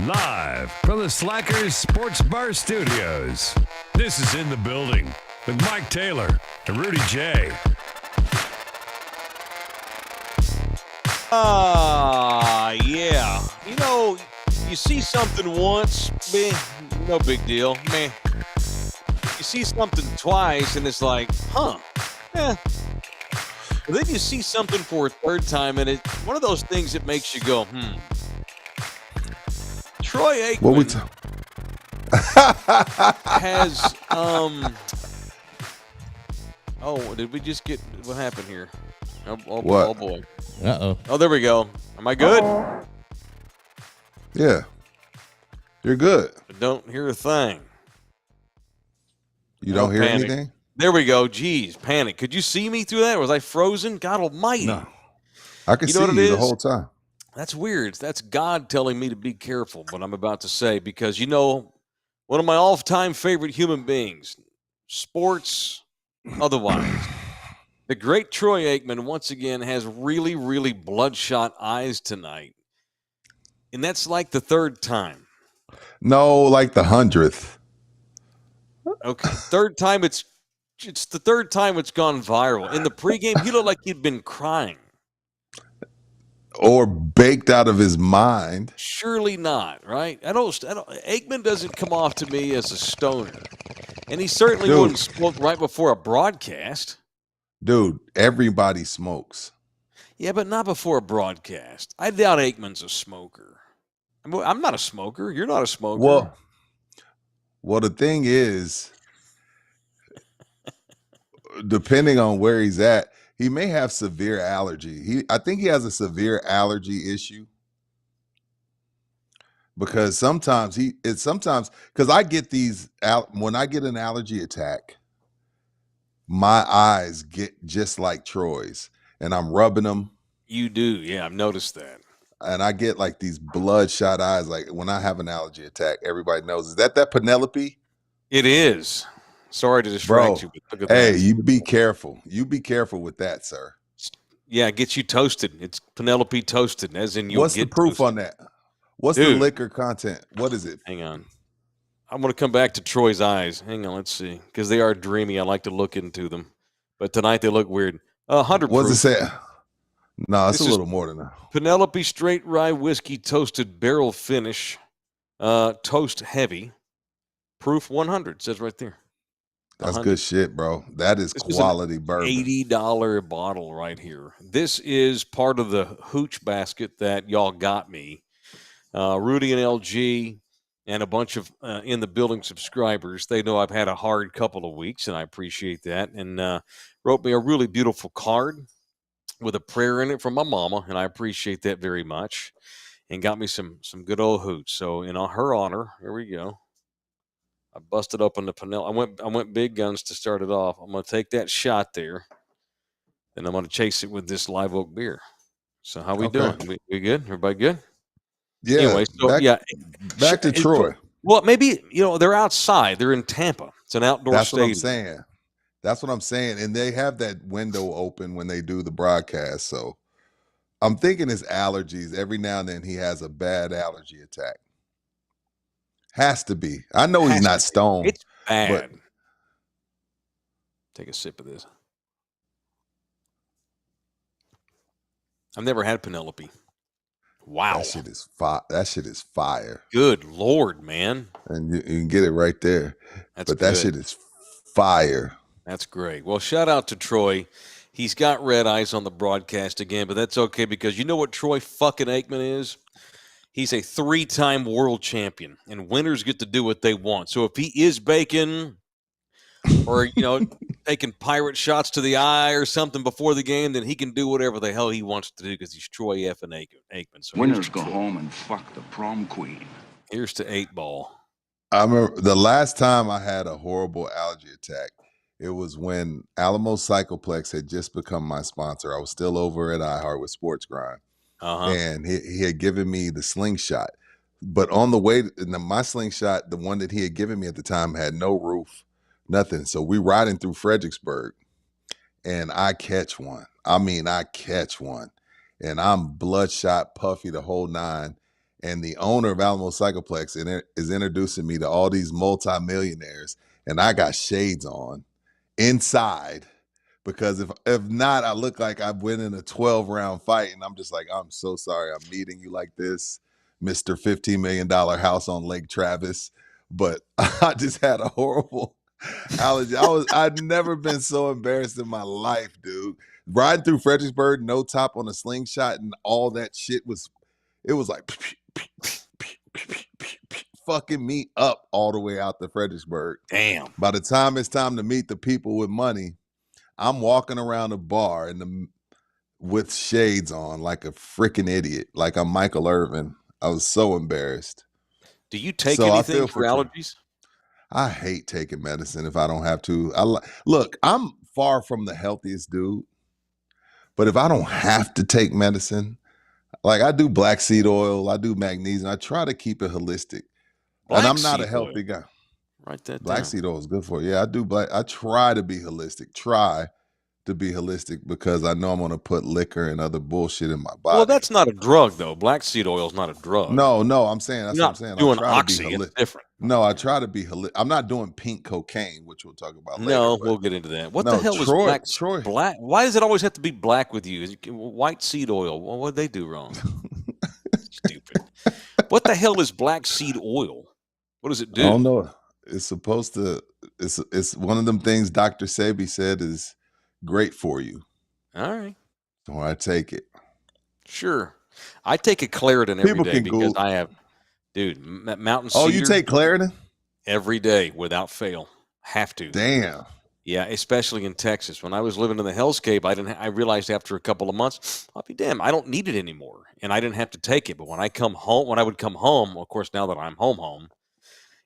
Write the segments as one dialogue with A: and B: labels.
A: Live from the Slackers Sports Bar Studios, this is In the Building with Mike Taylor and Rudy J.
B: Yeah. You know, you see something once, no big deal, man. You see something twice, and it's like, huh, But then you see something for a third time, and it's one of those things that makes you go, Troy Aikman
C: What we
B: has, oh, did we just get, what happened here?
C: What?
B: Oh, boy.
D: Uh-oh.
B: Oh, there we go. Am I good?
C: Yeah. You're good.
B: I don't hear a thing.
C: You don't hear
B: panic.
C: anything?
B: There we go. Jeez, panic. Could you see me through that? Was I frozen? God almighty.
C: No. I can
B: You know
C: see
B: what
C: you
B: it
C: the
B: is?
C: whole time.
B: That's weird. That's God telling me to be careful what I'm about to say because, you know, one of my all-time favorite human beings, sports, otherwise, the great Troy Aikman once again has really, really bloodshot eyes tonight. And that's like the third time.
C: No, like the 100th.
B: Okay. Third time it's the third time it's gone viral. In the pregame, he looked like he'd been crying.
C: Or baked out of his mind.
B: Surely not, right? Aikman doesn't come off to me as a stoner. And he certainly wouldn't smoke right before a broadcast.
C: Dude, everybody smokes.
B: Yeah, but not before a broadcast. I doubt Aikman's a smoker. I'm not a smoker. You're not a smoker.
C: Well, the thing is, depending on where he's at, he may have severe allergy. I think he has a severe allergy issue because sometimes because I get these when I get an allergy attack, my eyes get just like Troy's, and I'm rubbing them.
B: You do, yeah. I've noticed that.
C: And I get like these bloodshot eyes. Like when I have an allergy attack, everybody knows. Is that Penelope?
B: It is. Sorry to distract you, but look at
C: hey,
B: that.
C: you be careful. You be careful with that, sir.
B: Yeah, it gets you toasted. It's Penelope toasted, as in you.
C: What's the proof
B: toasted.
C: on that? What's the liquor content? What is it?
B: Hang on. I'm going to come back to Troy's eyes. Hang on, let's see. Because they are dreamy. I like to look into them. But tonight they look weird. 100
C: What does it
B: proof.
C: say? No, it's
B: This
C: a
B: is
C: little more than that.
B: Penelope Straight Rye Whiskey Toasted Barrel Finish. Toast Heavy. Proof 100, says right there.
C: That's good shit, bro. That is
B: This is an
C: quality bourbon.
B: $80 bottle right here. This is part of the hooch basket that y'all got me. Rudy and LG and a bunch of in the building subscribers. They know I've had a hard couple of weeks, and I appreciate that. And wrote me a really beautiful card with a prayer in it from my mama, and I appreciate that very much. And got me some good old hooch. So in her honor, here we go. I busted open the panel. I went big guns to start it off. I'm gonna take that shot there, and I'm gonna chase it with this live oak beer. So how we doing? We good? Everybody good?
C: Yeah.
B: Anyway, so
C: back to Troy.
B: Well, maybe they're outside. They're in Tampa. It's an outdoor stadium.
C: That's what I'm saying. And they have that window open when they do the broadcast. So I'm thinking it's allergies. Every now and then he has a bad allergy attack. Has to be. I know he's not stoned.
B: It's bad. Take a sip of this. I've never had Penelope. Wow.
C: That shit is fire.
B: Good Lord, man.
C: And you can get it right there. That shit is fire.
B: That's great. Well, shout out to Troy. He's got red eyes on the broadcast again, but that's okay because you know what Troy fucking Aikman is? He's a 3-time world champion, and winners get to do what they want. So if he is baking or, taking pirate shots to the eye or something before the game, then he can do whatever the hell he wants to do because he's Troy effing Aikman. So
D: winners go home and fuck the prom queen.
B: Here's to 8-ball.
C: I remember the last time I had a horrible allergy attack, it was when Alamo Cycleplex had just become my sponsor. I was still over at iHeart with Sports Grind. And he had given me the slingshot. But on the way, my slingshot, the one that he had given me at the time, had no roof, nothing. So we riding through Fredericksburg, and I catch one. And I'm bloodshot, puffy, the whole nine. And the owner of Alamo Cycleplex is introducing me to all these multimillionaires, and I got shades on inside. Because if not, I look like I've win in a 12-round fight, and I'm just like, I'm so sorry I'm meeting you like this, Mr. $15 million house on Lake Travis. But I just had a horrible allergy. I'd never been so embarrassed in my life, dude. Riding through Fredericksburg, no top on a slingshot, and all that shit it was like fucking me up all the way out to Fredericksburg.
B: Damn.
C: By the time it's time to meet the people with money, I'm walking around a bar with shades on like a freaking idiot, like I'm Michael Irvin. I was so embarrassed.
B: Do you take anything for allergies?
C: I hate taking medicine if I don't have to. Look, I'm far from the healthiest dude, but if I don't have to take medicine, like I do black seed oil, I do magnesium, I try to keep it holistic. And I'm not a healthy guy.
B: Write that
C: Black
B: down.
C: seed oil is good for you. Yeah, I do I try to be holistic. Because I know I'm going to put liquor and other bullshit in my body.
B: Well, that's not a drug, though. Black seed oil is not a drug.
C: No, I'm saying that's what I'm saying.
B: Doing oxy, it's different.
C: No, I try to be holistic. I'm not doing pink cocaine, which we'll talk about later.
B: No, we'll get into that. What the hell is black? Why does it always have to be black with you? White seed oil. Well, what did they do wrong? Stupid. What the hell is black seed oil? What does it do?
C: I don't know. It's supposed to. It's one of them things Dr. Sebi said is great for you.
B: All right.
C: So I take it.
B: Sure. I take a Claritin every day because I have, Mountain Cedar.
C: Oh, you take Claritin?
B: Every day without fail. Have to.
C: Damn.
B: Yeah, especially in Texas. When I was living in the hellscape, I realized after a couple of months, I'll be damned, I don't need it anymore. And I didn't have to take it. But when I would come home, of course, now that I'm home,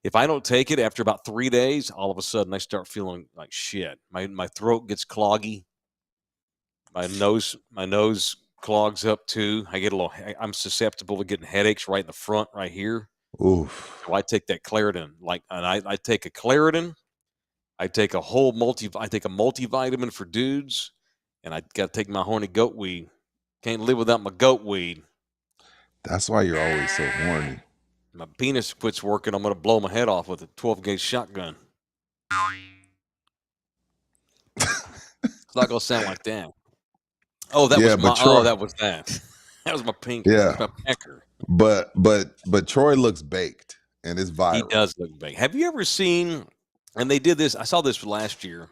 B: if I don't take it after about 3 days, all of a sudden I start feeling like shit. My throat gets cloggy. My nose clogs up too. I'm susceptible to getting headaches right in the front, right here.
C: Oof.
B: So I take that Claritin. I take a Claritin. I take a multivitamin for dudes, and I got to take my horny goat weed. Can't live without my goat weed.
C: That's why you're always so horny.
B: My penis quits working. I'm going to blow my head off with a 12-gauge shotgun. It's not going to sound like that. Oh, that was that. That was my pink.
C: Yeah.
B: My pecker.
C: But Troy looks baked, and it's viral.
B: He does look baked. Have you ever seen And they did this. I saw this last year.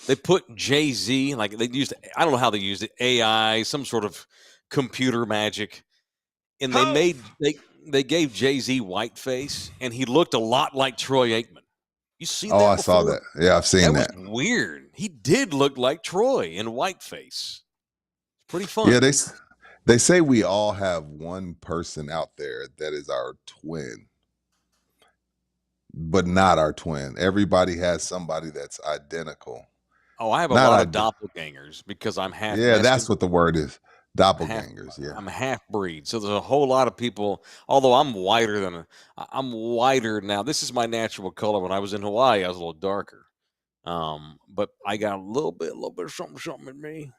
B: They put Jay-Z, like they used, I don't know how they used it, AI, some sort of computer magic. And they gave Jay-Z whiteface, and he looked a lot like Troy Aikman. You seen
C: Oh,
B: that
C: I
B: before?
C: saw that. Yeah, I've seen
B: Was
C: that.
B: weird. He did look like Troy in whiteface. Pretty fun.
C: Yeah, they say we all have one person out there that is our twin, but not our twin. Everybody has somebody that's identical.
B: Oh, I have a
C: Not
B: lot of
C: ide-
B: doppelgangers because I'm half.
C: Yeah, that's
B: Mexican.
C: what the word is. Doppelgangers. Yeah.
B: I'm a half breed, so there's a whole lot of people. Although I'm whiter now. This is my natural color. When I was in Hawaii, I was a little darker. But I got a little bit of something in me.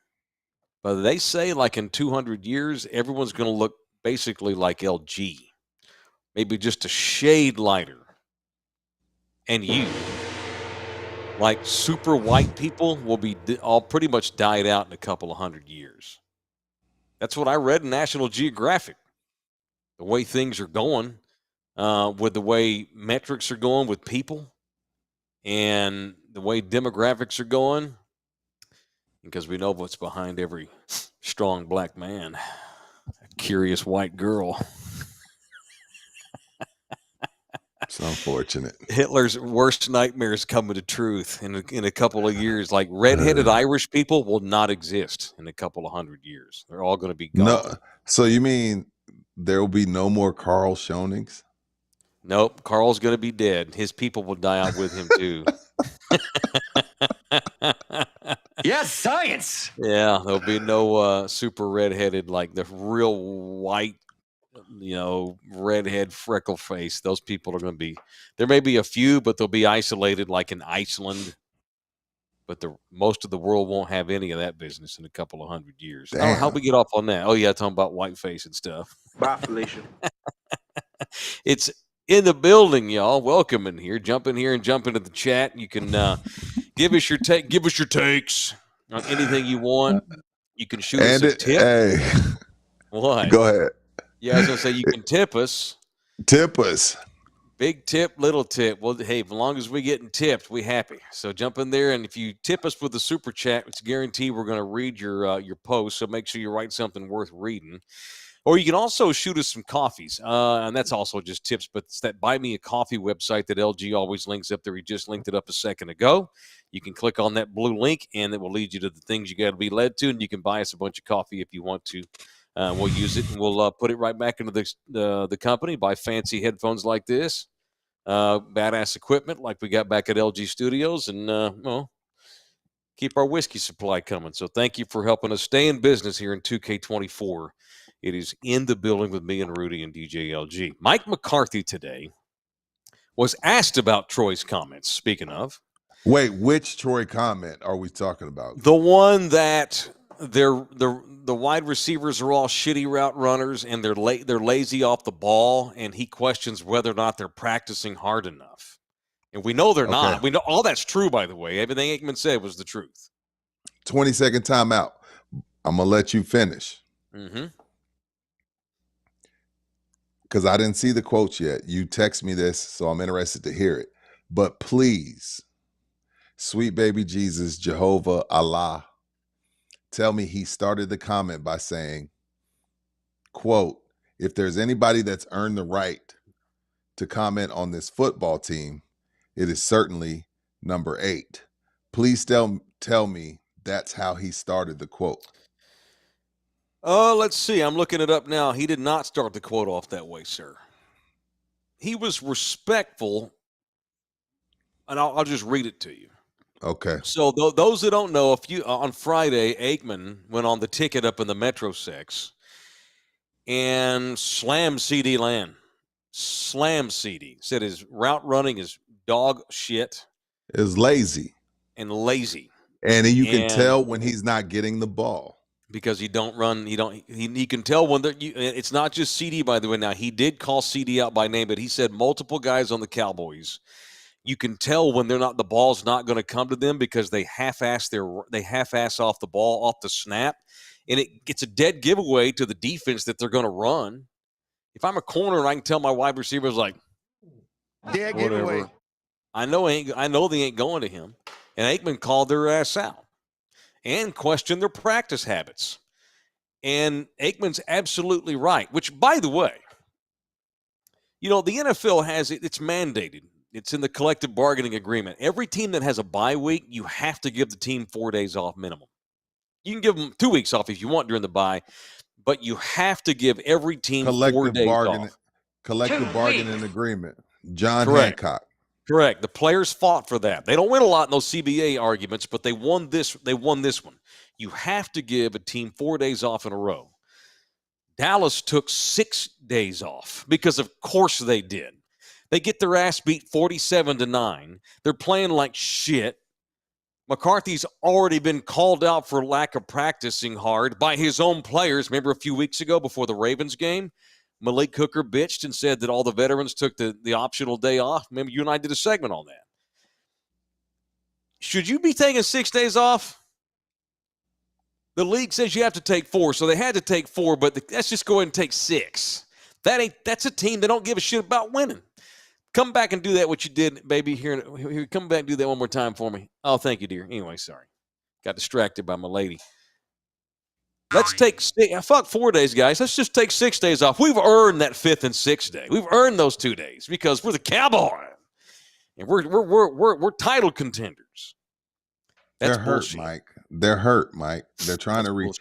B: But they say like in 200 years, everyone's going to look basically like LG, maybe just a shade lighter. And you, like super white people, will be all pretty much died out in a couple of 100 years. That's what I read in National Geographic. The way things are going, with the way metrics are going with people, and the way demographics are going, because we know what's behind every strong black man, a curious white girl.
C: It's unfortunate.
B: Hitler's worst nightmares coming to truth in a couple of years. Like redheaded Irish people will not exist in a couple of 100 years. They're all going to be gone.
C: No, so you mean there will be no more Carl Schonings?
B: Nope, Carl's going to be dead. His people will die out with him too.
E: Yes, science.
B: Yeah, there'll be no super redheaded, like the real white, redhead freckle face. Those people are going to be, there may be a few, but they'll be isolated like in Iceland. But most of the world won't have any of that business in a couple of 100 years. Oh, how'd we get off on that? Oh, yeah, talking about whiteface and stuff.
E: Bye, Felicia.
B: It's in the building, y'all. Welcome in here. Jump in here and jump into the chat. You can give us your takes on anything you want. You can shoot us a tip.
C: Hey,
B: What?
C: Go ahead.
B: Yeah, I was gonna say you can tip us.
C: Tip us.
B: Big tip, little tip. Well, hey, as long as we're getting tipped, we happy. So jump in there, and if you tip us with the super chat, it's guaranteed we're going to read your post. So make sure you write something worth reading. Or you can also shoot us some coffees, and that's also just tips. But it's that Buy Me a Coffee website that LG always links up there. He just linked it up a second ago. You can click on that blue link, and it will lead you to the things you got to be led to, and you can buy us a bunch of coffee if you want to. We'll use it, and we'll put it right back into the company. Buy fancy headphones like this, badass equipment like we got back at LG Studios, and keep our whiskey supply coming. So thank you for helping us stay in business here in 2K24. It is in the building with me and Rudy and DJ LG. Mike McCarthy today was asked about Troy's comments. Speaking of,
C: wait, which Troy comment are we talking about?
B: the one that the wide receivers are all shitty route runners and they're lazy off the ball, and he questions whether or not they're practicing hard enough. And we know they're not. We know all that's true, by the way. Everything Aikman said was the truth.
C: 20-second timeout. I'm gonna let you finish.
B: Mm-hmm.
C: Because I didn't see the quotes yet. You text me this, so I'm interested to hear it. But please, sweet baby Jesus, Jehovah, Allah, tell me he started the comment by saying, quote, if there's anybody that's earned the right to comment on this football team, it is certainly number 8. Please tell me that's how he started the quote.
B: Let's see. I'm looking it up now. He did not start the quote off that way, sir. He was respectful, and I'll just read it to you.
C: Okay.
B: So those that don't know, on Friday, Aikman went on the ticket up in the Metro 6 and slammed CD Land. Slammed CD. Said his route running is dog shit.
C: Is lazy.
B: And lazy.
C: And you can tell when he's not getting the ball.
B: Because he don't run, he can tell when it's not just CD, by the way. Now, he did call CD out by name, but he said multiple guys on the Cowboys, you can tell when the ball's not going to come to them because they half-ass off the ball off the snap, and it gets a dead giveaway to the defense that they're going to run. If I'm a corner and I can tell my wide receivers, like,
E: Dead
B: whatever,
E: giveaway.
B: I know they ain't going to him. And Aikman called their ass out and questioned their practice habits. And Aikman's absolutely right, which, by the way, the NFL has it, it's mandated. It's in the collective bargaining agreement. Every team that has a bye week, you have to give the team 4 days off minimum. You can give them 2 weeks off if you want during the bye, but you have to give every team 4 days off.
C: Collective bargaining agreement. John
B: Correct.
C: Hancock.
B: Correct. The players fought for that. They don't win a lot in those CBA arguments, but they won this one. You have to give a team 4 days off in a row. Dallas took 6 days off because of course they did. They get their ass beat 47-9. They're playing like shit. McCarthy's already been called out for lack of practicing hard by his own players. Remember a few weeks ago before the Ravens game? Malik Hooker bitched and said that all the veterans took the optional day off. Remember, you and I did a segment on that. Should you be taking 6 days off? The league says you have to take 4, so they had to take 4, but let's just go ahead and take 6. That's a team that don't give a shit about winning. Come back and do that what you did, baby. Here, come back and do that one more time for me. Oh, thank you, dear. Anyway, sorry. Got distracted by my lady. Let's take fuck 4 days, guys. Let's just take 6 days off. We've earned that 5th and 6th day. We've earned those 2 days because we're the Cowboys. And we're title contenders. That's
C: They're hurt,
B: bullshit.
C: Mike. They're hurt, Mike. They're trying to reach.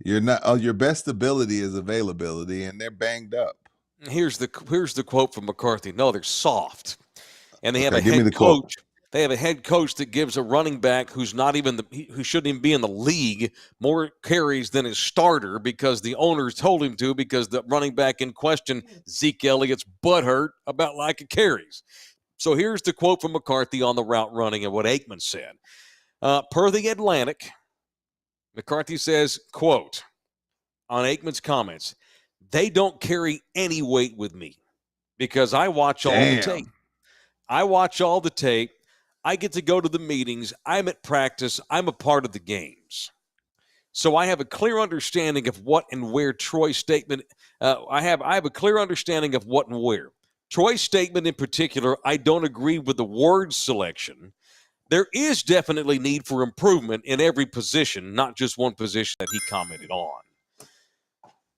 C: You're not. Your best ability is availability, and they're banged up.
B: Here's the quote from McCarthy. No, they're soft, and they have a
C: give me
B: head
C: the quote.
B: coach. They have a head coach that gives a running back who shouldn't even be in the league more carries than his starter because the owners told him to because the running back in question, Zeke Elliott's butthurt about lack of carries. So here's the quote from McCarthy on the route running and what Aikman said. Per the Atlantic, McCarthy says, quote, on Aikman's comments, they don't carry any weight with me because I watch all the tape. I watch all the tape. I get to go to the meetings. I'm at practice. I'm a part of the games. So I have a clear understanding of what and where Troy's statement, I have a clear understanding of what and where. Troy's statement in particular, I don't agree with the word selection. There is definitely need for improvement in every position, not just one position that he commented on.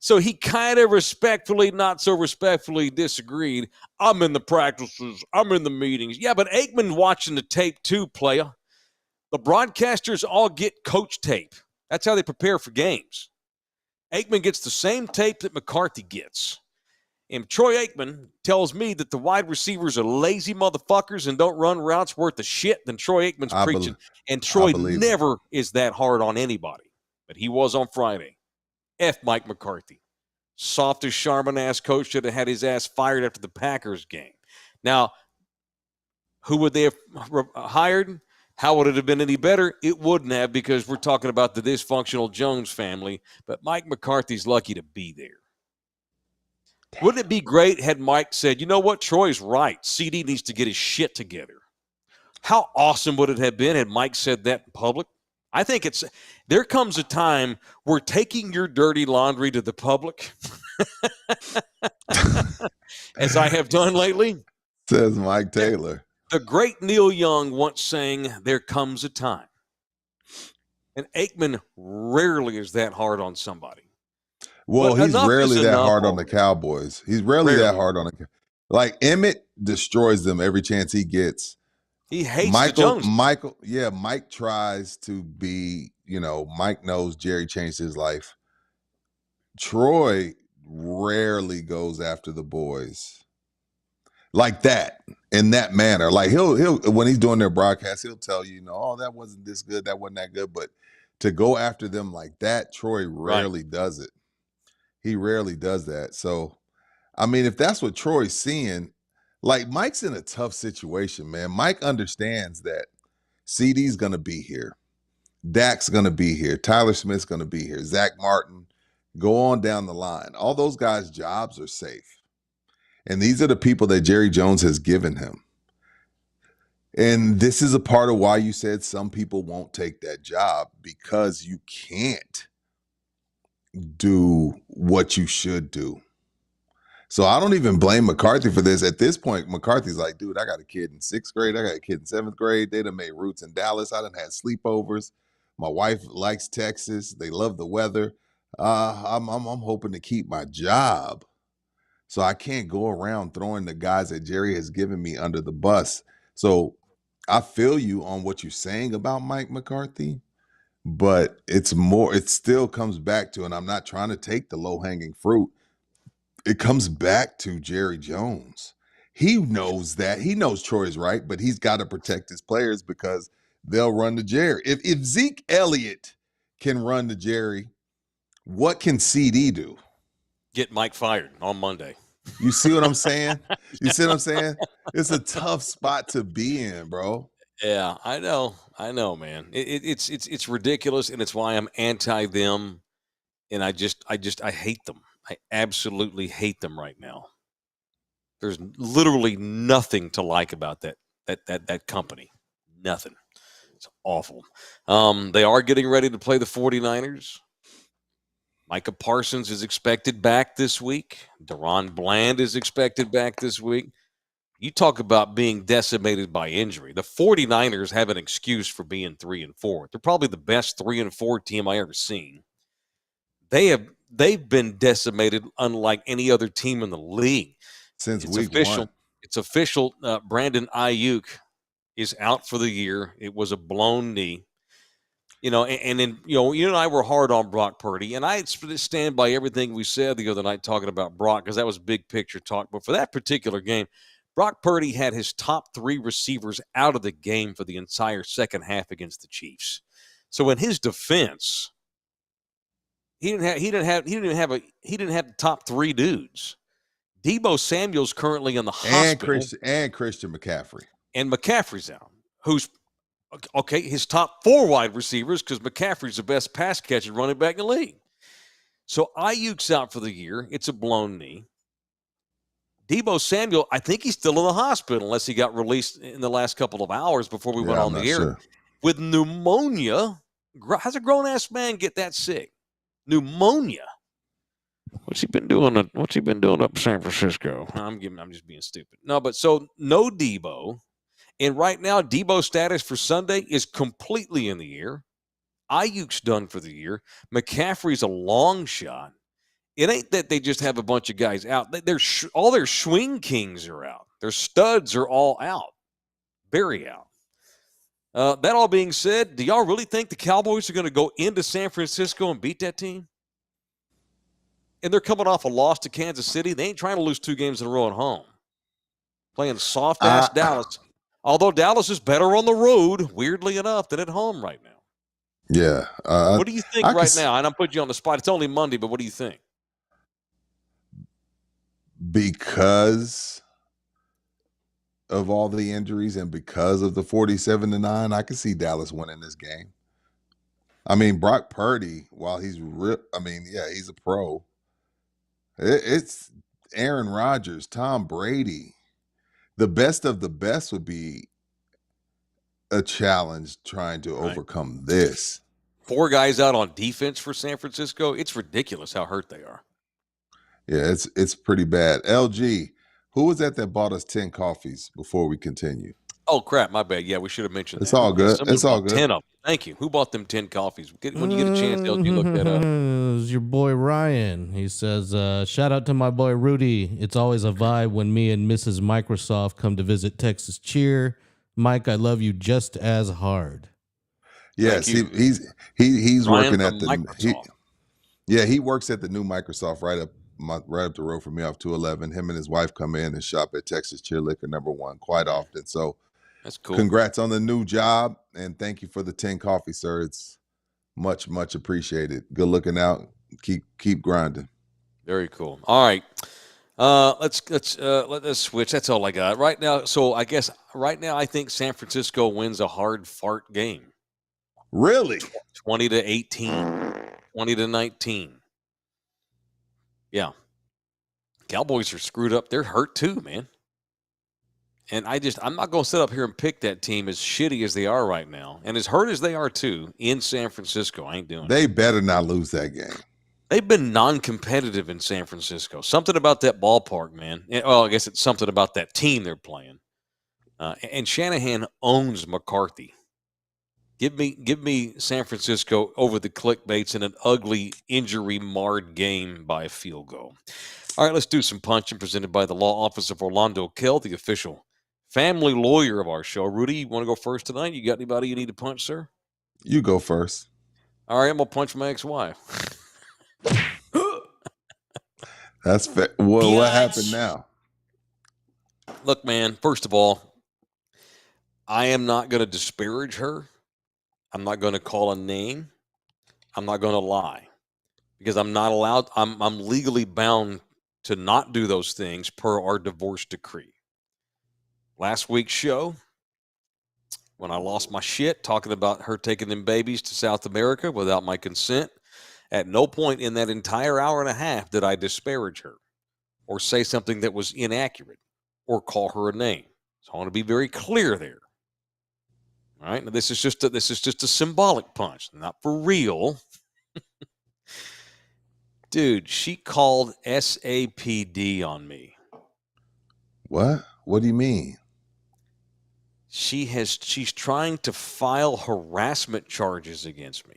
B: So he kind of respectfully, not so respectfully disagreed. I'm in the practices. I'm in the meetings. Yeah, but Aikman watching the tape too, playa. The broadcasters all get coach tape. That's how they prepare for games. Aikman gets the same tape that McCarthy gets. And Troy Aikman tells me that the wide receivers are lazy motherfuckers and don't run routes worth the shit than Troy Aikman's preaching. And Troy never is that hard on anybody. But he was on Friday. F Mike McCarthy. Soft as Charmin-ass coach should have had his ass fired after the Packers game. Now, who would they have hired? How would it have been any better? It wouldn't have because we're talking about the dysfunctional Jones family. But Mike McCarthy's lucky to be there. Wouldn't it be great had Mike said, you know what, Troy's right. CD needs to get his shit together. How awesome would it have been had Mike said that in public? I think there comes a time where taking your dirty laundry to the public, as I have done lately,
C: says Mike Taylor.
B: The great Neil Young once sang, there comes a time. And Aikman rarely is that hard on somebody.
C: Well, he's rarely that hard on the Cowboys. He's rarely that hard on the like Emmett destroys them every chance he gets.
B: He hates the Jones.
C: Mike tries to be, Mike knows Jerry changed his life. Troy rarely goes after the boys like that, in that manner. Like he'll when he's doing their broadcast, he'll tell you, oh, that wasn't this good, that wasn't that good. But to go after them like that, Troy rarely does it. He rarely does that. So, I mean, if that's what Troy's seeing, like Mike's in a tough situation, man. Mike understands that CD's going to be here. Dak's going to be here. Tyler Smith's going to be here. Zach Martin, go on down the line. All those guys' jobs are safe. And these are the people that Jerry Jones has given him. And this is a part of why you said some people won't take that job because you can't do what you should do. So I don't even blame McCarthy for this. At this point, McCarthy's like, dude, I got a kid in 6th grade. I got a kid in 7th grade. They done made roots in Dallas. I done had sleepovers. My wife likes Texas. They love the weather. I'm hoping to keep my job. So I can't go around throwing the guys that Jerry has given me under the bus. So I feel you on what you're saying about Mike McCarthy, but it still comes back to, and I'm not trying to take the low-hanging fruit. It comes back to Jerry Jones. He knows that. He knows Troy's right, but he's got to protect his players because they'll run to Jerry. If Zeke Elliott can run to Jerry, what can CD do?
B: Get Mike fired on Monday.
C: You see what I'm saying? You see what I'm saying? It's a tough spot to be in, bro.
B: Yeah, I know, man. It's ridiculous, and it's why I'm anti them, and I hate them. I absolutely hate them right now. There's literally nothing to like about that company. Nothing. It's awful. They are getting ready to play the 49ers. Micah Parsons is expected back this week. Deron Bland is expected back this week. You talk about being decimated by injury. The 49ers have an excuse for being 3-4. They're probably the best 3-4 team I ever seen. They've been decimated unlike any other team in the league.
C: Since
B: It's
C: week
B: official.
C: 1.
B: It's official. Brandon Ayuk is out for the year. It was a blown knee. And then, you and I were hard on Brock Purdy, and I stand by everything we said the other night talking about Brock because that was big picture talk. But for that particular game, Brock Purdy had his top 3 receivers out of the game for the entire second half against the Chiefs. So in his defense, he didn't have the top 3 dudes. Debo Samuel's currently in the hospital,
C: and Christian McCaffrey.
B: And McCaffrey's out, who's okay, his top 4 wide receivers, because McCaffrey's the best pass catcher running back in the league. So Ayuk's out for the year. It's a blown knee. Debo Samuel, I think he's still in the hospital unless he got released in the last couple of hours before we went on the air.
C: Sure.
B: With pneumonia. How's a grown-ass man get that sick? Pneumonia. What's he been doing up in San Francisco? I'm just being stupid. No, but so no Debo. And right now, Debo's status for Sunday is completely in the air. Ayuk's done for the year. McCaffrey's a long shot. It ain't that they just have a bunch of guys out. All their swing kings are out. Their studs are all out. Very out. That all being said, do y'all really think the Cowboys are going to go into San Francisco and beat that team? And they're coming off a loss to Kansas City. They ain't trying to lose 2 games in a row at home. Playing soft-ass Dallas. Although Dallas is better on the road, weirdly enough, than at home right now.
C: Yeah.
B: What do you think right now? And I'm putting you on the spot. It's only Monday, but what do you think?
C: Because of all the injuries and because of the 47-9, I can see Dallas winning this game. I mean, Brock Purdy, while he's he's a pro. It's Aaron Rodgers, Tom Brady. The best of the best would be a challenge trying to overcome this.
B: 4 guys out on defense for San Francisco. It's ridiculous how hurt they are.
C: Yeah, it's pretty bad. LG, who was that bought us 10 coffees before we continue?
B: Oh, crap. My bad. Yeah, we should have mentioned
C: it's
B: that.
C: All good. It's all good.
B: 10 of them. Thank you. Who bought them 10 coffees? When you get a chance, LG, look that up.
F: It was your boy Ryan. He says, shout out to my boy Rudy. It's always a vibe when me and Mrs. Microsoft come to visit Texas Cheer. Mike, I love you just as hard.
C: Yes, he's working at the he works at the new Microsoft right up the road from me off 211. Him and his wife come in and shop at Texas Cheer Liquor #1 quite often. So
B: that's cool.
C: Congrats on the new job, and thank you for the 10 coffee, sir. It's much appreciated. Good looking out. Keep grinding.
B: Very cool. All right. Let's switch. That's all I got right now. So I guess right now I think San Francisco wins a hard fart game.
C: Really?
B: 20-18, 20-19. Yeah. Cowboys are screwed up. They're hurt too, man. And I'm not going to sit up here and pick that team as shitty as they are right now, and as hurt as they are too in San Francisco. I ain't doing it.
C: They better not lose that game.
B: They've been non-competitive in San Francisco. Something about that ballpark, man. Well, I guess it's something about that team they're playing. And Shanahan owns McCarthy. Give me San Francisco over the clickbaits in an ugly, injury-marred game by a field goal. All right, let's do some punching presented by the Law Office of Orlando Kell, the official family lawyer of our show. Rudy, you want to go first tonight? You got anybody you need to punch, sir?
C: You go first.
B: All right, I'm going to punch my ex-wife.
C: That's fair. What happened now?
B: Look, man, first of all, I am not going to disparage her. I'm not going to call a name. I'm not going to lie because I'm not allowed. I'm legally bound to not do those things per our divorce decree. Last week's show, when I lost my shit talking about her taking them babies to South America without my consent, at no point in that entire hour and a half did I disparage her or say something that was inaccurate or call her a name. So I want to be very clear there. All right, now this is just a symbolic punch, not for real. Dude, she called SAPD on me.
C: What? What do you mean?
B: She's trying to file harassment charges against me.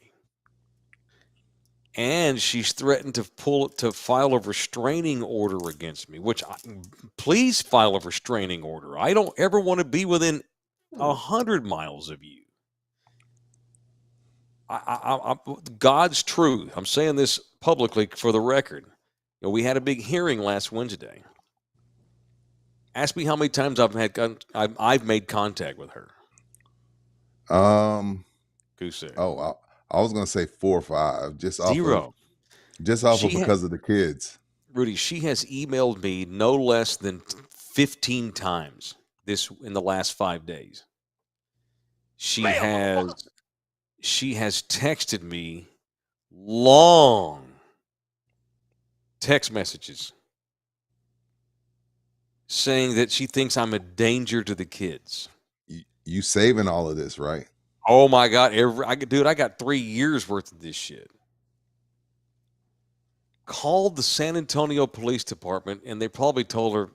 B: And she's threatened to file a restraining order against me, please file a restraining order. I don't ever want to be within 100 miles of you. I God's truth. I'm saying this publicly for the record. We had a big hearing last Wednesday. Ask me how many times I've made contact with her. Goose egg.
C: Oh, I was gonna say 4 or 5, just off
B: Zero.
C: because of the kids.
B: Rudy, she has emailed me no less than 15 times in the last 5 days. She has texted me long text messages saying that she thinks I'm a danger to the kids.
C: You saving all of this, right?
B: Oh my God. I got 3 years worth of this shit. Called the San Antonio Police Department and they probably told her,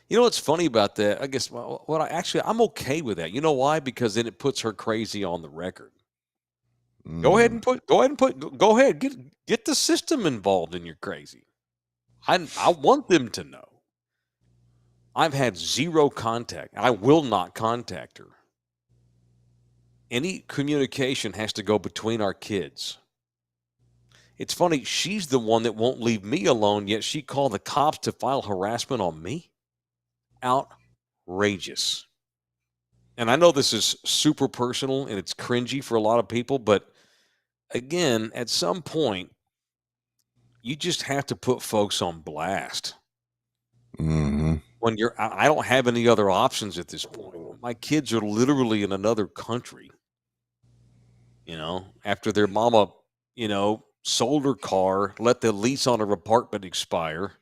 B: you know what's funny about that? I guess I'm okay with that. You know why? Because then it puts her crazy on the record. Go ahead, get the system involved in your crazy. I want them to know. I've had zero contact. I will not contact her. Any communication has to go between our kids. It's funny, she's the one that won't leave me alone, yet she called the cops to file harassment on me. Outrageous. And I know this is super personal and it's cringy for a lot of people, but again, at some point, you just have to put folks on blast.
C: Mm-hmm.
B: When I don't have any other options at this point. My kids are literally in another country. After their mama, sold her car, let the lease on her apartment expire,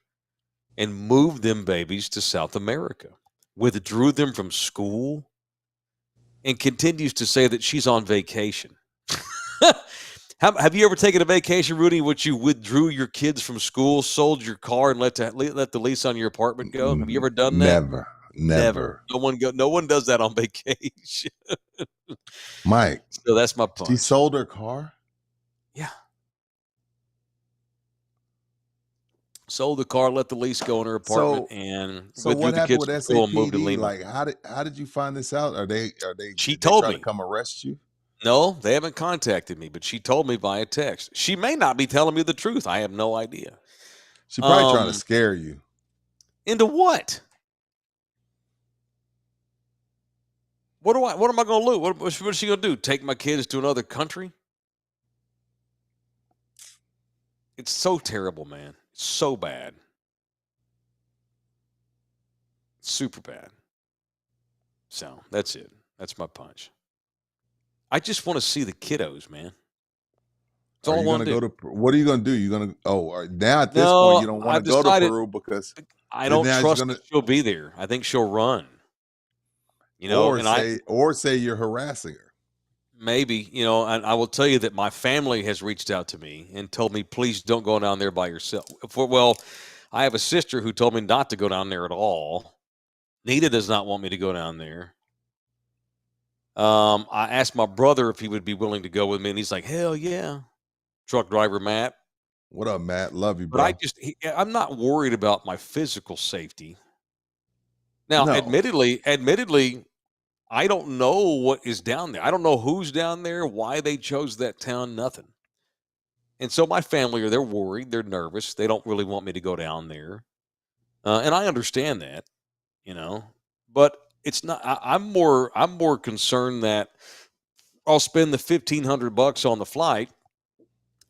B: and moved them babies to South America, withdrew them from school, and continues to say that she's on vacation. Have you ever taken a vacation, Rudy, which you withdrew your kids from school, sold your car, and let the lease on your apartment go? Have you ever done that?
C: Never.
B: No one does that on vacation.
C: Mike,
B: So that's my punch.
C: she sold her car?
B: Yeah. Sold the car, let the lease go in her apartment, and
C: So
B: withdrew
C: what
B: the
C: happened
B: kids
C: with
B: from school and moved to
C: SAPD?
B: Lima.
C: Like, how did you find this out?
B: She
C: did they
B: told
C: try
B: me.
C: to come arrest you?
B: No, they haven't contacted me, but she told me via text. She may not be telling me the truth. I have no idea.
C: She probably trying to scare you.
B: Into what? What am I going to lose? What is she going to do? Take my kids to another country? It's so terrible, man. It's so bad. Super bad. So that's it. That's my punch. I just want to see the kiddos, man. That's all I want to do.
C: What are you going to do? You're going to now at this point you don't want to go to Peru because
B: I don't trust that she'll be there. I think she'll run.
C: or say you're harassing her.
B: maybe, and I will tell you that my family has reached out to me and told me, please don't go down there by yourself. I have a sister who told me not to go down there at all. Nita does not want me to go down there. I asked my brother if he would be willing to go with me, and he's like, hell yeah. Truck driver Matt.
C: What up, Matt? Love you,
B: But
C: bro.
B: I'm not worried about my physical safety. Now,
C: No.
B: admittedly, I don't know what is down there. I don't know who's down there, why they chose that town, nothing. And so my family they're worried, they're nervous. They don't really want me to go down there. And I understand that, but it's not, I'm more concerned that I'll spend the $1,500 on the flight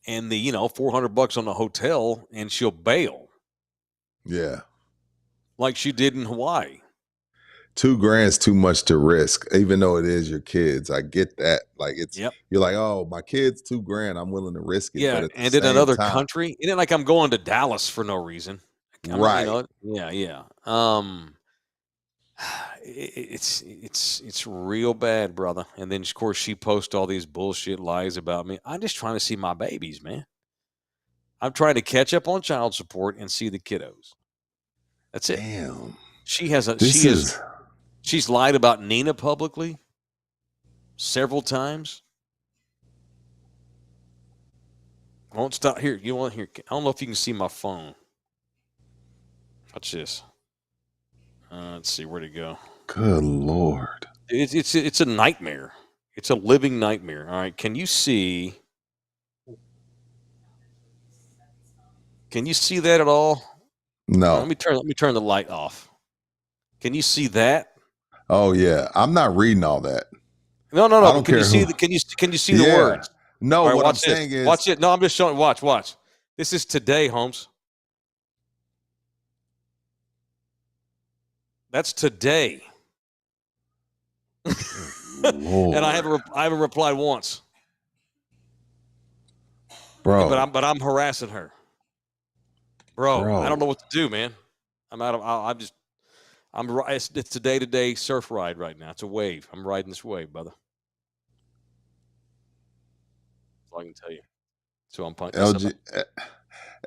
B: and the, $400 on the hotel and she'll bail
C: Yeah.
B: like she did in Hawaii.
C: $2,000's too much to risk, even though it is your kids. I get that. Like
B: Yep.
C: You're like, oh, my kid's $2,000. I'm willing to risk it.
B: Yeah,
C: But at the
B: and in
C: same
B: another
C: time,
B: country. It ain't like I'm going to Dallas for no reason.
C: right?
B: Yeah. It's real bad, brother. And then of course she posts all these bullshit lies about me. I'm just trying to see my babies, man. I'm trying to catch up on child support and see the kiddos. That's it.
C: Damn.
B: She's lied about Nina publicly several times. Won't stop here. You want here? I don't know if you can see my phone. Watch this. Let's see where'd it go.
C: Good Lord.
B: It's a nightmare. It's a living nightmare. All right. Can you see? Can you see that at all?
C: No.
B: Let me turn the light off. Can you see that?
C: Oh yeah. I'm not reading all that.
B: No.
C: I don't
B: Can you
C: care
B: see
C: who-
B: the Can you see the words?
C: No,
B: All right,
C: what I'm
B: watch this.
C: saying is
B: Watch it. No, I'm just showing. Watch. This is today, Holmes. That's today.
C: Lord,
B: And I haven't replied once.
C: bro.
B: But I'm harassing her. Bro,
C: Bro.
B: I don't know what to do, man. It's a day-to-day surf ride right now. It's a wave. I'm riding this wave, brother. That's all I can tell you. So I'm punching.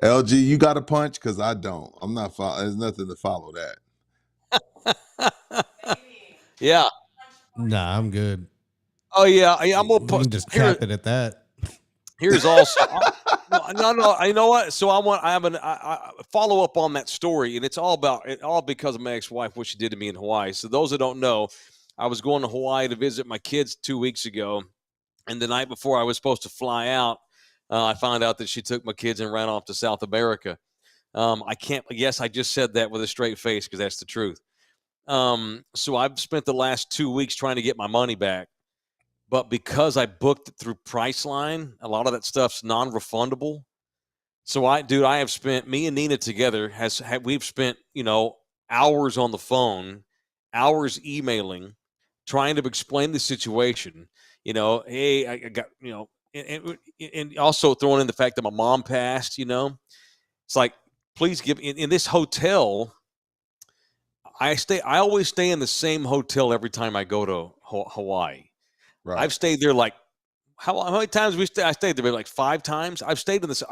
C: LG, you got a punch? Because I don't. I'm not. There's nothing to follow that.
B: Yeah.
F: Nah, I'm good.
B: Oh yeah. I'm gonna
F: We
B: put
F: can just cap it at that.
B: Here's also no. You know what? So I follow up on that story, and it's all because of my ex-wife, what she did to me in Hawaii. So those that don't know, I was going to Hawaii to visit my kids 2 weeks ago, and the night before I was supposed to fly out, I found out that she took my kids and ran off to South America. Yes, I just said that with a straight face because that's the truth. So I've spent the last 2 weeks trying to get my money back. But because I booked it through Priceline, a lot of that stuff's non-refundable. So I have spent, me and Nina together we've spent, hours on the phone, hours emailing, trying to explain the situation. Hey, I got, and also throwing in the fact that my mom passed. It's like, please give in this hotel. I always stay in the same hotel every time I go to Hawaii.
C: Right.
B: I've stayed there like how many times I stayed there? Like 5 times. I've stayed in this.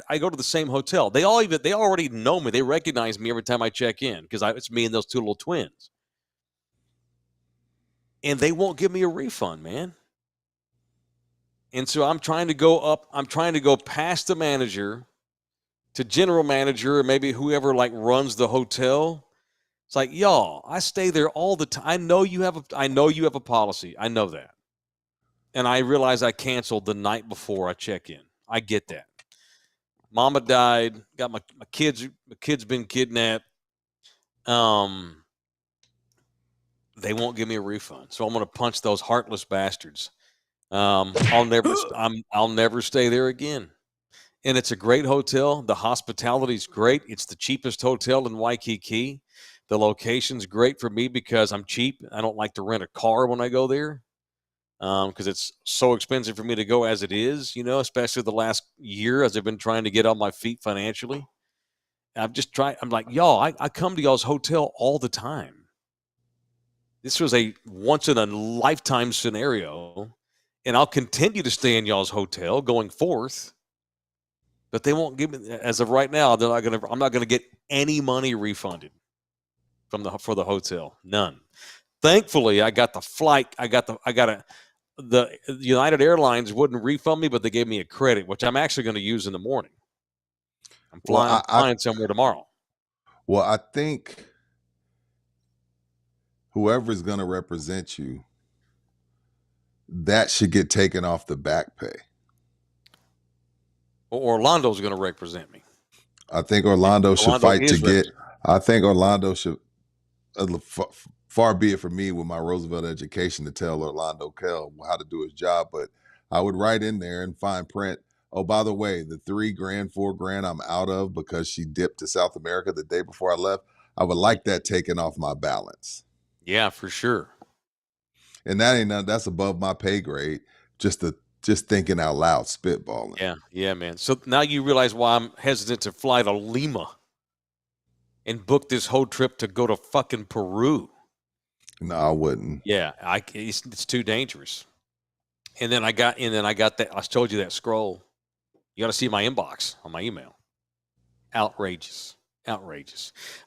B: I go to the same hotel. They already know me. They recognize me every time I check in because it's me and those 2 little twins. And they won't give me a refund, man. And so I'm trying to go up. I'm trying to go past the manager to general manager or maybe whoever runs the hotel. It's like, y'all, I stay there all the time. I know you have a policy. I know that. And I realize I canceled the night before I check in. I get that. Mama died. Got my kids. My kid's been kidnapped. They won't give me a refund, so I'm going to punch those heartless bastards. I'll never stay there again. And it's a great hotel. The hospitality's great. It's the cheapest hotel in Waikiki. The location's great for me because I'm cheap. I don't like to rent a car when I go there. Because it's so expensive for me to go as it is, especially the last year as I've been trying to get on my feet financially. I'm like, y'all, I come to y'all's hotel all the time. This was a once in a lifetime scenario. and I'll continue to stay in y'all's hotel going forth. But they won't give me, as of right now, I'm not gonna get any money refunded for the hotel. None. Thankfully, I got the flight. The United Airlines wouldn't refund me, but they gave me a credit, which I'm actually going to use in the morning. I'm flying somewhere tomorrow.
C: Well, I think whoever's going to represent you, that should get taken off the back pay.
B: Orlando's going to represent me.
C: I think Orlando should fight to get. I think Orlando should. Far be it from me with my Roosevelt education to tell Orlando Kell how to do his job, but I would write in there and fine print. Oh, by the way, the $3,000, $4,000 I'm out of because she dipped to South America the day before I left. I would like that taken off my balance.
B: Yeah, for sure.
C: And that ain't nothing. That's above my pay grade. Just thinking out loud, spitballing.
B: Yeah, man. So now you realize why I'm hesitant to fly to Lima and book this whole trip to go to fucking Peru.
C: No, I wouldn't.
B: Yeah, it's too dangerous. And then I got that. I told you that scroll. You got to see my inbox on my email. Outrageous. All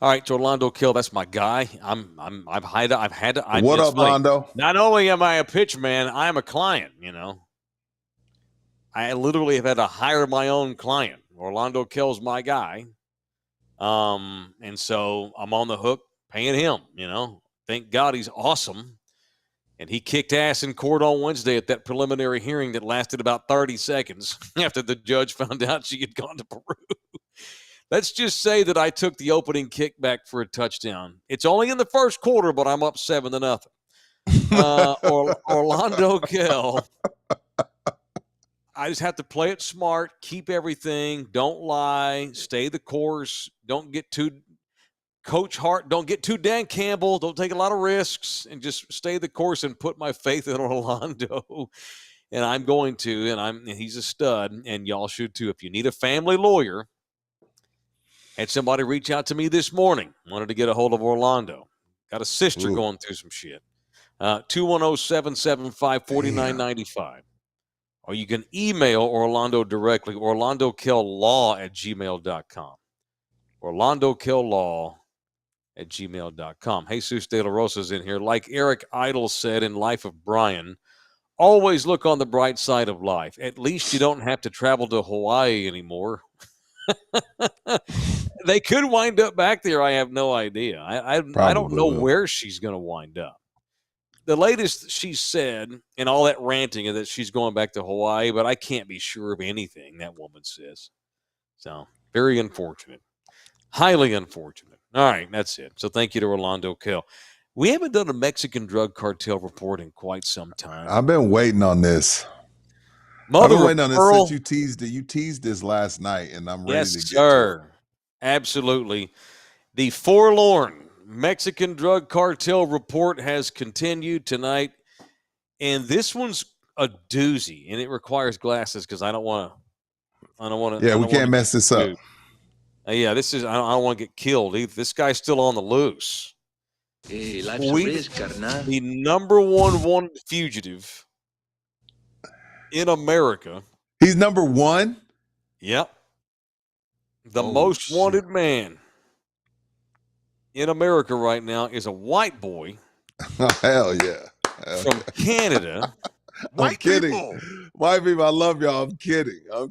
B: right, to Orlando Kill, that's my guy. I've had to.
C: What up, Londo?
B: Not only am I a pitch man, I am a client. You know, I literally have had to hire my own client. Orlando Kill's my guy, and so I'm on the hook paying him. You know, thank God he's awesome. And he kicked ass in court on Wednesday at that preliminary hearing that lasted about 30 seconds after the judge found out she had gone to Peru. Let's just say that I took the opening kickback for a touchdown. It's only in the first quarter, but I'm up 7-0. Orlando Kell. I just have to play it smart, keep everything, don't lie, stay the course, don't get too Coach Hart, don't get too Dan Campbell, don't take a lot of risks, and just stay the course and put my faith in Orlando. And I'm going to, and he's a stud, and y'all should too. If you need a family lawyer, had somebody reach out to me this morning, wanted to get a hold of Orlando. Got a sister going through some shit. 210-775-4995. Or you can email Orlando directly, orlandokilllaw@gmail.com. orlandokilllaw@gmail.com. Jesus De La Rosa's in here. Like Eric Idle said in Life of Brian, always look on the bright side of life. At least you don't have to travel to Hawaii anymore. They could wind up back there. I have no idea. I don't know where she's going to wind up. The latest she said in all that ranting is that she's going back to Hawaii, but I can't be sure of anything that woman says. So very unfortunate. Highly unfortunate. All right, that's it. So thank you to Orlando Kell. We haven't done a Mexican drug cartel report in quite some time.
C: I've been waiting on this. I've been waiting on this since you teased it. You teased this last night, and I'm ready to get to it.
B: Absolutely. The forlorn Mexican drug cartel report has continued tonight, and this one's a doozy, and it requires glasses because I don't want to.
C: Yeah, we can't mess this up.
B: Yeah, this is. I don't want to get killed either. This guy's still on the loose.
E: Hey, life's a risk, carnal.
B: The number one wanted fugitive in America.
C: He's number one?
B: Yep. The most wanted man in America right now is a white boy.
C: Hell yeah.
B: From Canada.
C: I'm kidding. White people, I love y'all. I'm kidding.
B: A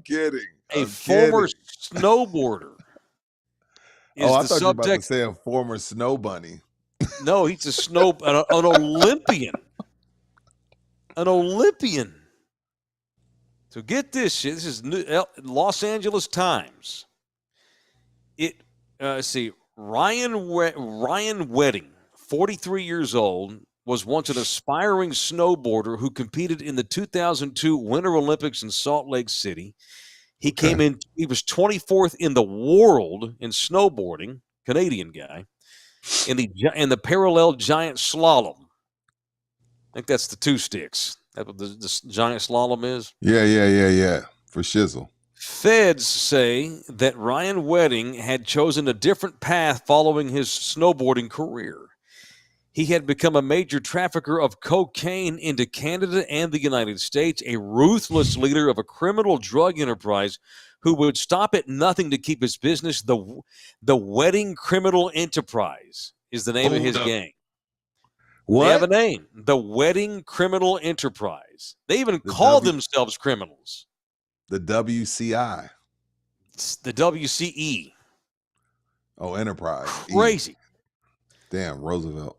B: former snowboarder.
C: I thought you were about to say a former snow bunny.
B: No, he's an Olympian. An Olympian. So get this shit. This is Los Angeles Times. Let's see. Ryan Wedding, 43 years old, was once an aspiring snowboarder who competed in the 2002 Winter Olympics in Salt Lake City. He came in. He was 24th in the world in snowboarding. Canadian guy in the parallel giant slalom. I think that's the two sticks. That's what the giant slalom is.
C: Yeah. For shizzle.
B: Feds say that Ryan Wedding had chosen a different path following his snowboarding career. He had become a major trafficker of cocaine into Canada and the United States, a ruthless leader of a criminal drug enterprise who would stop at nothing to keep his business. The Wedding Criminal Enterprise is the name of his gang.
C: What?
B: They have a name, the Wedding Criminal Enterprise. They even call themselves criminals.
C: The WCI.
B: It's the WCE.
C: Oh, Enterprise.
B: Crazy.
C: Damn, Roosevelt.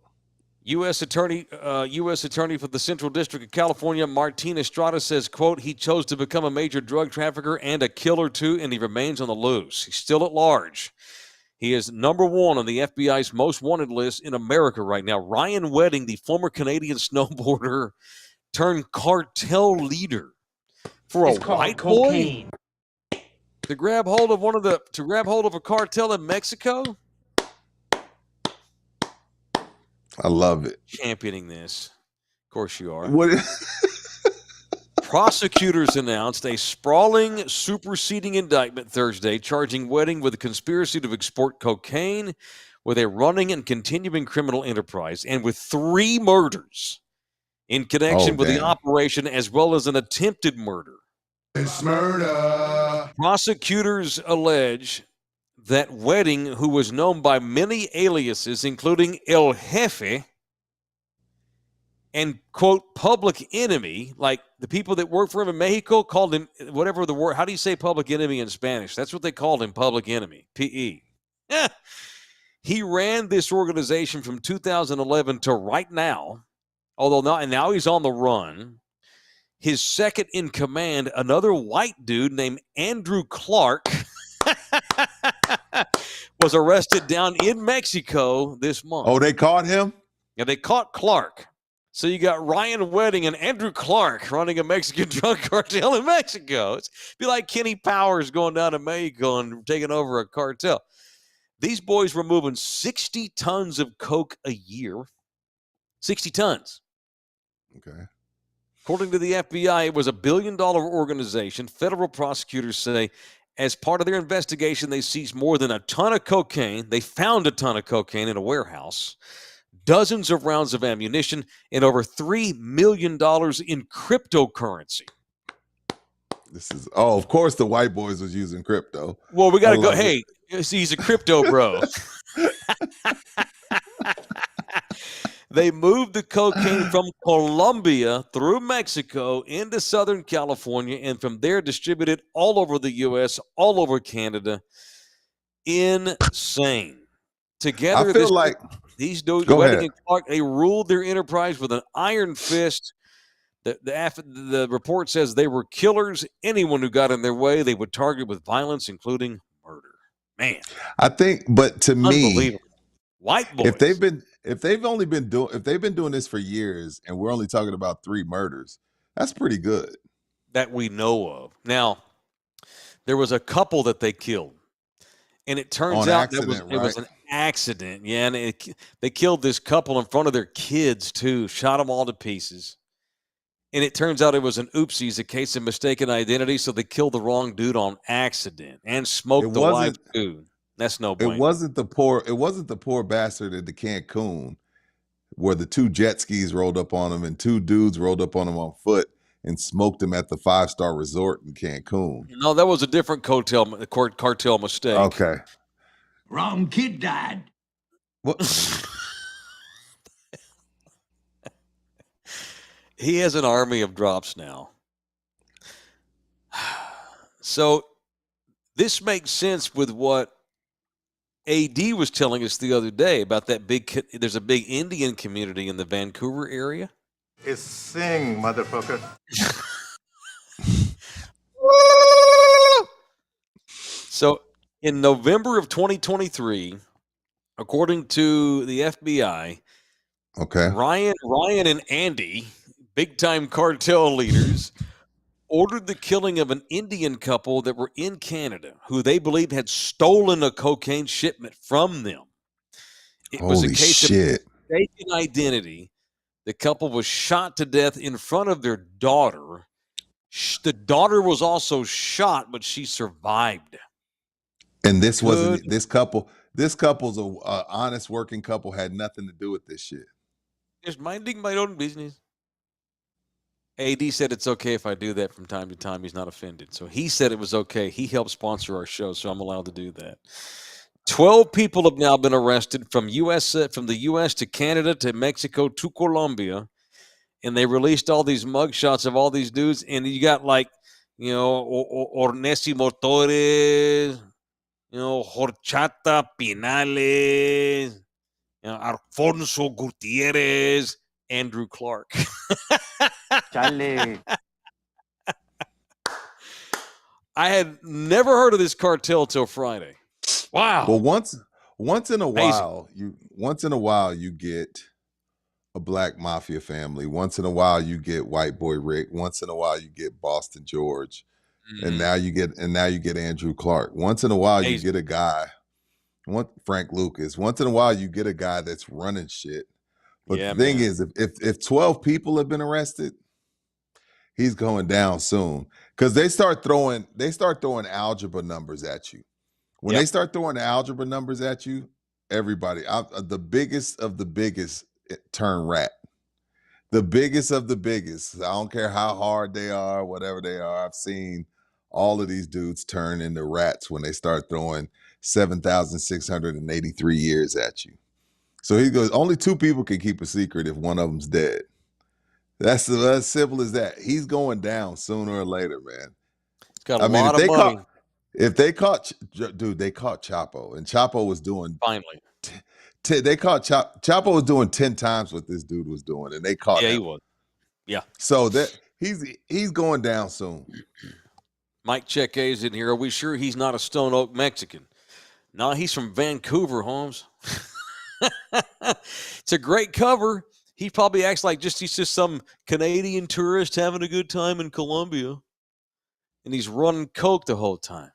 B: U.S. Attorney for the Central District of California, Martin Estrada, says, quote, he chose to become a major drug trafficker and a killer too, and he remains on the loose. He's still at large. He is number one on the FBI's most wanted list in America right now. Ryan Wedding, the former Canadian snowboarder turned cartel leader for a white boy to grab hold of a cartel in Mexico.
C: I love it.
B: Championing this. Of course you are.
C: What?
B: Prosecutors announced a sprawling superseding indictment Thursday charging Wedding with a conspiracy to export cocaine with a running and continuing criminal enterprise and with 3 murders in connection with the operation as well as an attempted murder.
C: It's murder.
B: Prosecutors allege that Wedding, who was known by many aliases, including El Jefe and, quote, public enemy, like the people that work for him in Mexico called him whatever the word. How do you say public enemy in Spanish? That's what they called him, public enemy, P-E. Yeah. He ran this organization from 2011 to right now, now he's on the run. His second in command, another white dude named Andrew Clark, was arrested down in Mexico this month.
C: Oh, they caught him?
B: Yeah, they caught Clark. So you got Ryan Wedding and Andrew Clark running a Mexican drug cartel in Mexico. It's be like Kenny Powers going down to Mexico and taking over a cartel. These boys were moving 60 tons of coke a year. 60 tons.
C: Okay.
B: According to the FBI, it was a $1 billion organization. Federal prosecutors say as part of their investigation, they seized more than a ton of cocaine. They found a ton of cocaine in a warehouse, dozens of rounds of ammunition, and over $3 million in cryptocurrency.
C: Of course the white boys was using crypto.
B: Well, we got to go. Hey, he's a crypto bro. They moved the cocaine from Colombia through Mexico into Southern California and from there distributed all over the U.S., all over Canada. Insane. Together,
C: I feel like
B: these dudes, Wedding and Clark, they ruled their enterprise with an iron fist. The report says they were killers. Anyone who got in their way, they would target with violence, including murder. Man.
C: I think, but to me,
B: white boys.
C: If they've been doing this for years and we're only talking about 3 murders, that's pretty good.
B: That we know of. Now, there was a couple that they killed. And it turns out it was an accident. Yeah, and they killed this couple in front of their kids too, shot them all to pieces. And it turns out it was an oopsies, a case of mistaken identity, so they killed the wrong dude on accident and smoked the wife too. That's no point.
C: It wasn't the poor bastard at the Cancun where the 2 jet skis rolled up on him and 2 dudes rolled up on him on foot and smoked him at the 5-star resort in Cancun.
B: No, that was a different cartel mistake.
C: Okay.
D: Wrong kid died.
C: What?
B: He has an army of drops now. So this makes sense with what AD was telling us the other day about that there's a big Indian community in the Vancouver area.
G: It's sing, motherfucker.
B: So in November of 2023, according to the FBI,
C: okay,
B: Ryan and Andy, big-time cartel leaders, ordered the killing of an Indian couple that were in Canada who they believed had stolen a cocaine shipment from them. It was a case of mistaken identity. The couple was shot to death in front of their daughter. The daughter was also shot, but she survived.
C: And this wasn't this couple. This couple's a honest working couple, had nothing to do with this shit.
B: Just minding my own business. AD said it's okay if I do that from time to time. He's not offended. So he said it was okay. He helped sponsor our show, so I'm allowed to do that. 12 people have now been arrested from the U.S. to Canada to Mexico to Colombia, and they released all these mugshots of all these dudes. And you got Ornesimo Torres, Horchata Pinales, Alfonso Gutierrez, Andrew Clark.
H: Chale.
B: I had never heard of this cartel till Friday. Wow.
C: Well, once in a while, you get a black mafia family. Once in a while, you get White Boy Rick. Once in a while, you get Boston George, and now you get Andrew Clark. Once in a while, you get a guy, Frank Lucas. Once in a while, you get a guy that's running shit. But the thing is, if 12 people have been arrested, he's going down soon because they start throwing algebra numbers at you. When they start throwing algebra numbers at you, everybody, the biggest of the biggest turn rat. The biggest of the biggest. I don't care how hard they are, whatever they are. I've seen all of these dudes turn into rats when they start throwing 7,683 years at you. So he goes, only 2 people can keep a secret if one of them's dead. That's as simple as that. He's going down sooner or later, man.
B: It's got a lot of money.
C: They caught Chapo, and Chapo was doing
B: finally.
C: They caught Chapo was doing 10 times what this dude was doing, and they caught him.
B: Yeah, he was. Yeah.
C: So that he's going down soon.
B: Mike Check A's in here. Are we sure he's not a Stone Oak Mexican? No, he's from Vancouver, Holmes. It's a great cover. He probably acts like he's just some Canadian tourist having a good time in Colombia, and he's running coke the whole time.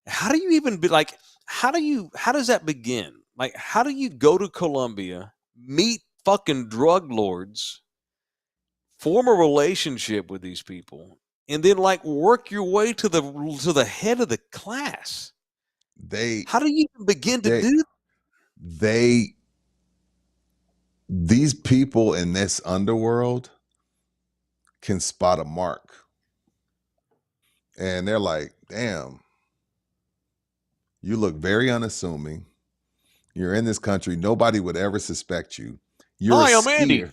B: How do you even be like? How does that begin? Like, how do you go to Colombia, meet fucking drug lords, form a relationship with these people, and then work your way to the head of the class? How do you even begin to do that?
C: These people in this underworld can spot a mark. And they're like, damn, you look very unassuming. You're in this country. Nobody would ever suspect you.
B: Hi, I'm Andy.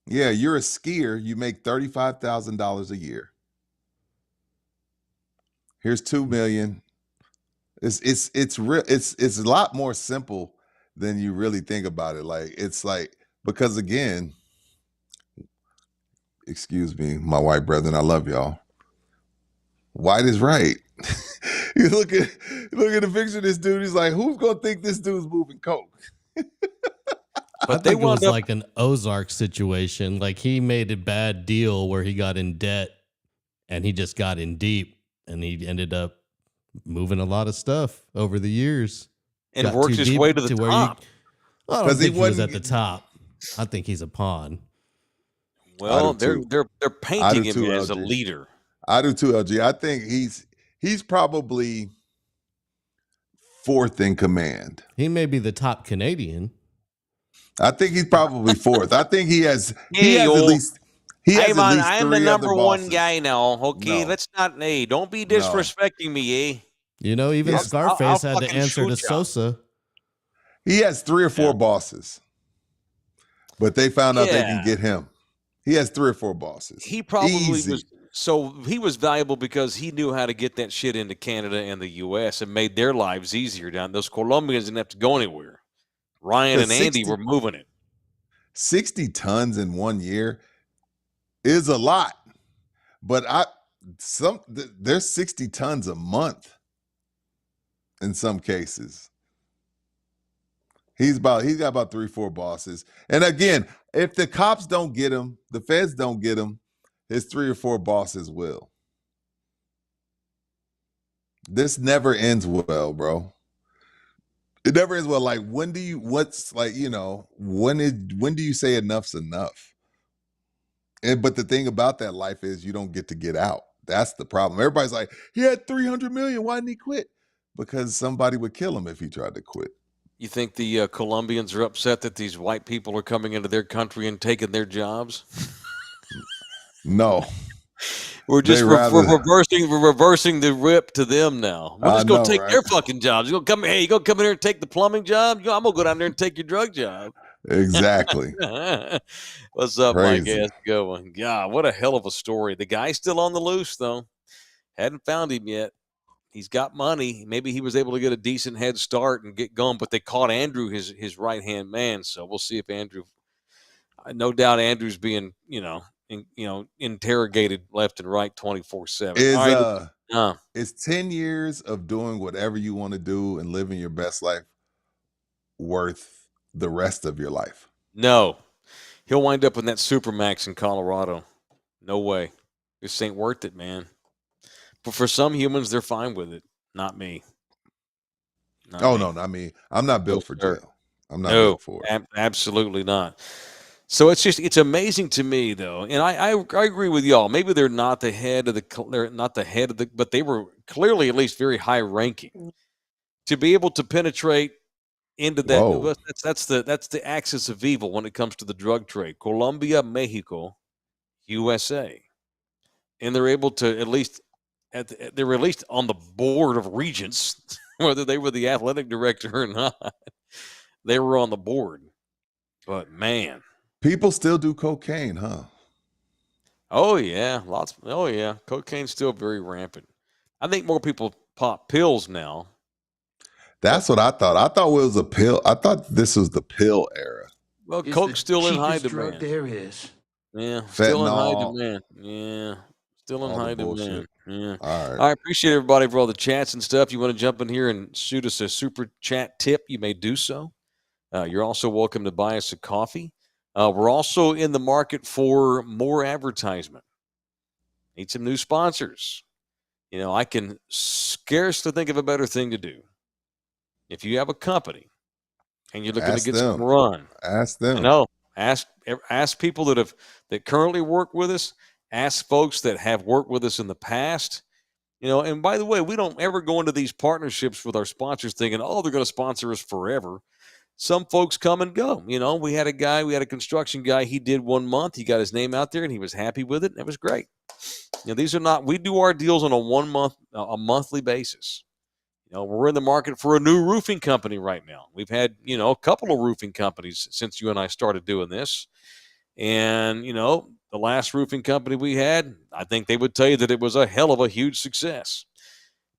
C: Yeah, you're a skier. You make $35,000 a year. Here's $2 million. It's real. It's a lot more simple than you really think about it. Because again, excuse me, my white brethren, I love y'all. White is right. You look at the picture of this dude. He's like, who's gonna think this dude's moving coke?
F: But it was like an Ozark situation. Like he made a bad deal where he got in debt, and he just got in deep, and he ended up moving a lot of stuff over the years,
B: and worked his way to the top.
F: I don't think he was at the top. I think he's a pawn.
B: Well, they're painting him as a leader.
C: I do too, LG. I think he's probably 4th in command.
F: He may be the top Canadian.
C: I think he's probably 4th. I think he has at least.
B: I'm the number 1 guy now. Okay, let's not. Hey, don't be disrespecting me, eh?
F: You know, even Scarface had to answer to Sosa.
C: He has 3 or 4 bosses, but they found out they can get him. He has 3 or 4 bosses.
B: He probably was. So he was valuable because he knew how to get that shit into Canada and the U.S. and made their lives easier down. Those Colombians didn't have to go anywhere. Ryan and Andy were moving it.
C: 60 tons in 1 year is a lot, but there's 60 tons a month in some cases. He's got about 3 or 4 bosses. And again, if the cops don't get him, the feds don't get him, his 3 or 4 bosses will. This never ends well, bro. It never ends well. Like, when do you say enough's enough? But the thing about that life is you don't get out. That's the problem. Everybody's like, he had $300 million. Why didn't he quit? Because somebody would kill him if he tried to quit.
B: You think the Colombians are upset that these white people are coming into their country and taking their jobs?
C: No,
B: We're
C: they
B: just
C: rather.
B: we're reversing the rip to them now. We're
C: I
B: just gonna
C: know,
B: take
C: right?
B: their fucking jobs. You gonna come? Hey, you gonna come in here and take the plumbing job? I'm gonna go down there and take your drug job.
C: Exactly.
B: What's up, Mike?
C: Crazy.
B: That's a good one. God, what a hell of a story. The guy's still on the loose though. Hadn't found him yet. He's got money. Maybe he was able to get a decent head start and get going, but they caught Andrew, his right hand man. So we'll see if Andrew. No doubt, Andrew's being interrogated left and right 24/7. All right,
C: Is 10 years of doing whatever you want to do and living your best life worth the rest of your life?
B: no, he'll wind up in that Supermax in Colorado. No way. This ain't worth it, man. But for some humans, they're fine with it. Not me. Not
C: Oh,
B: me.
C: no, not me. I'm not built for
B: sir.
C: jail. I'm not
B: No,
C: built for it.
B: absolutely not. So it's amazing to me though, and I agree with y'all. Maybe they're not the head of the, but they were clearly at least very high ranking to be able to penetrate into that.
C: Whoa.
B: That's the axis of evil when it comes to the drug trade. Colombia, Mexico, USA, and they're able to at least they're at least on the board of regents, whether they were the athletic director or not. They were on the board, but man.
C: People still do cocaine, huh?
B: Oh yeah, lots. Oh yeah, cocaine's still very rampant. I think more people pop pills now.
C: That's what I thought. I thought it was a pill. I thought this was the pill era.
B: Well,
D: It's
B: coke's
D: the
B: still in high
D: cheapest drug
B: demand.
D: there is.
B: Yeah, still in high
C: Fentanyl,
B: demand. Yeah, still in
C: all the
B: high
C: bullshit.
B: demand. Yeah.
C: All right.
B: I appreciate everybody for all the chats and stuff. You want to jump in here and shoot us a super chat tip, you may do so. You're also welcome to buy us a coffee. We're also in the market for more advertisement. Need some new sponsors. I can scarcely think of a better thing to do. If you have a company and you're looking to
C: Ask
B: get some
C: them.
B: run,
C: Ask
B: I
C: them.
B: know. Ask people that currently work with us. Ask folks that have worked with us in the past. And by the way, we don't ever go into these partnerships with our sponsors thinking, oh, they're going to sponsor us forever. Some folks come and go. We had a construction guy. He did 1 month. He got his name out there and he was happy with it. And it was great. These are not, we do our deals on a monthly basis. We're in the market for a new roofing company right now. We've had, a couple of roofing companies since you and I started doing this. And, the last roofing company we had, I think they would tell you that it was a hell of a huge success.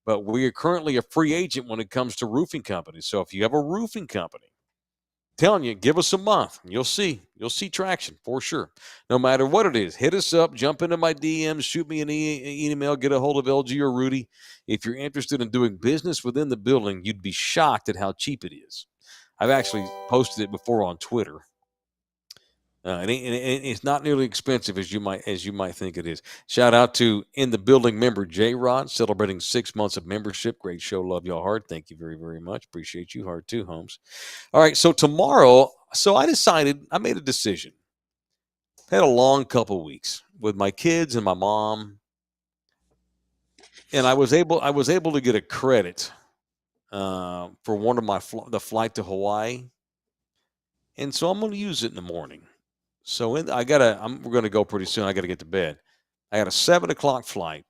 B: But we are currently a free agent when it comes to roofing companies. So if you have a roofing company, telling you, give us a month. You'll see traction for sure. No matter what it is, hit us up, jump into my DMs, shoot me an email, get a hold of LG or Rudy. If you're interested in doing business within the building, you'd be shocked at how cheap it is. I've actually posted it before on Twitter. It's not nearly expensive as you might think it is. Shout out to in the building member J Rod celebrating 6 months of membership. Great show, love y'all hard. Thank you very, very much. Appreciate you hard too, Holmes. All right, so tomorrow, I made a decision. Had a long couple weeks with my kids and my mom, and I was able to get a credit for one of the flight to Hawaii, and so I'm going to use it in the morning. So we're going to go pretty soon. I got to get to bed. I got a 7:00 flight.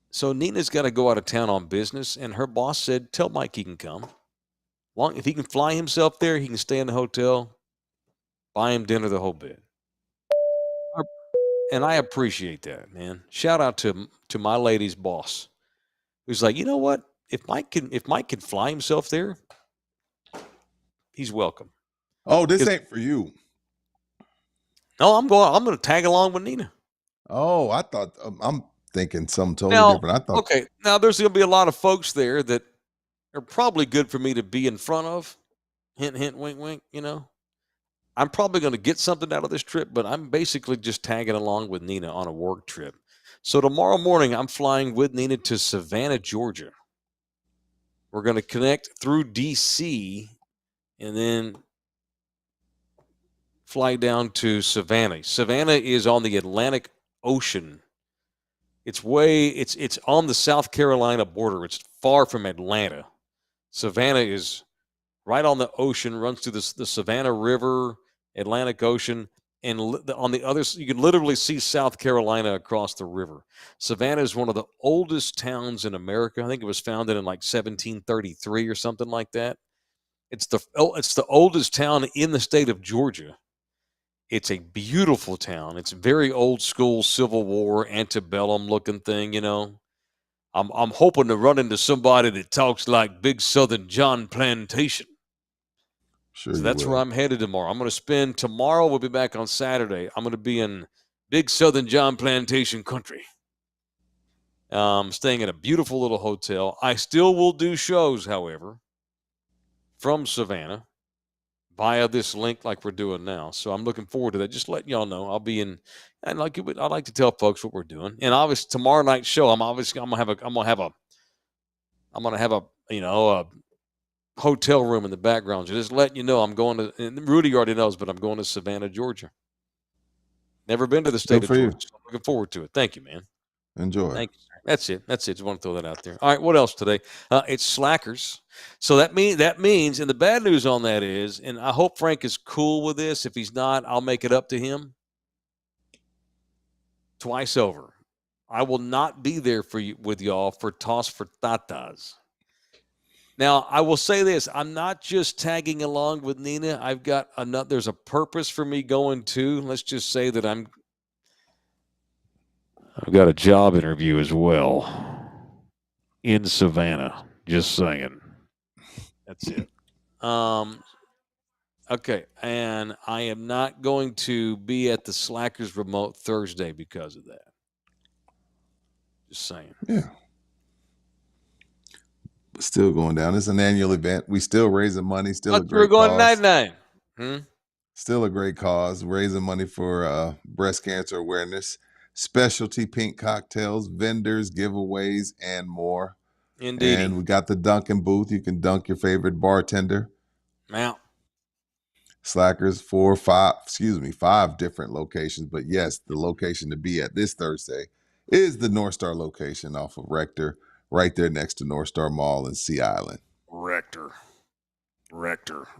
B: So Nina's got to go out of town on business, and her boss said, "Tell Mike he can come. If he can fly himself there, he can stay in the hotel, buy him dinner, the whole bit." And I appreciate that, man. Shout out to my lady's boss, who's like, you know what? If Mike can fly himself there, he's welcome.
C: Oh, this ain't for you.
B: No, I'm going to tag along with Nina.
C: Oh, I thought I'm thinking something totally different. I thought
B: okay. Now there's going to be a lot of folks there that are probably good for me to be in front of. Hint, hint, wink, wink. I'm probably going to get something out of this trip, but I'm basically just tagging along with Nina on a work trip. So tomorrow morning, I'm flying with Nina to Savannah, Georgia. We're going to connect through D.C. and then fly down to Savannah. Savannah is on the Atlantic Ocean. It's on the South Carolina border. It's far from Atlanta. Savannah is right on the ocean, runs through the Savannah River, Atlantic Ocean, and on the other, you can literally see South Carolina across the river. Savannah is one of the oldest towns in America. I think it was founded in like 1733 or something like that. It's the oldest town in the state of Georgia. It's a beautiful town. It's very old school Civil War, antebellum looking thing, you know. I'm hoping to run into somebody that talks like Big Southern John Plantation.
C: Sure,
B: So that's where I'm headed tomorrow. I'm going to spend tomorrow. We'll be back on Saturday. I'm going to be in Big Southern John Plantation country. Staying at a beautiful little hotel. I still will do shows, however, from Savannah via this link like we're doing now. So I'm looking forward to that. Just letting y'all know I'll be in, and I like to tell folks what we're doing. And obviously tomorrow night's show, I'm gonna have a hotel room in the background. Just letting you know I'm going to, and Rudy already knows, but I'm going to Savannah, Georgia. Never been to the state of Georgia. So I'm looking forward to it. Thank you, man.
C: Enjoy.
B: Thank you. That's it. Just want to throw that out there. All right, what else today? It's Slackers. So that means, and the bad news on that is, and I hope Frank is cool with this. If he's not, I'll make it up to him twice over. I will not be there with y'all for Toss for Tatas. Now, I will say this. I'm not just tagging along with Nina. I've got there's a purpose for me going too. Let's just say that I've got a job interview as well in Savannah. Just saying. That's it. Okay, and I am not going to be at the Slackers remote Thursday because of that. Just saying.
C: Yeah. Still going down. It's an annual event. We still raising money. Still a great
B: we're going
C: cause.
B: 9-9.
C: Still a great cause. Raising money for breast cancer awareness. Specialty pink cocktails, vendors, giveaways, and more.
B: Indeed.
C: And we got the Dunkin' booth. You can dunk your favorite bartender.
B: Now,
C: Slackers, 5 different locations. But yes, the location to be at this Thursday is the North Star location off of Rector, right there next to North Star Mall in Sea Island.
B: Rector.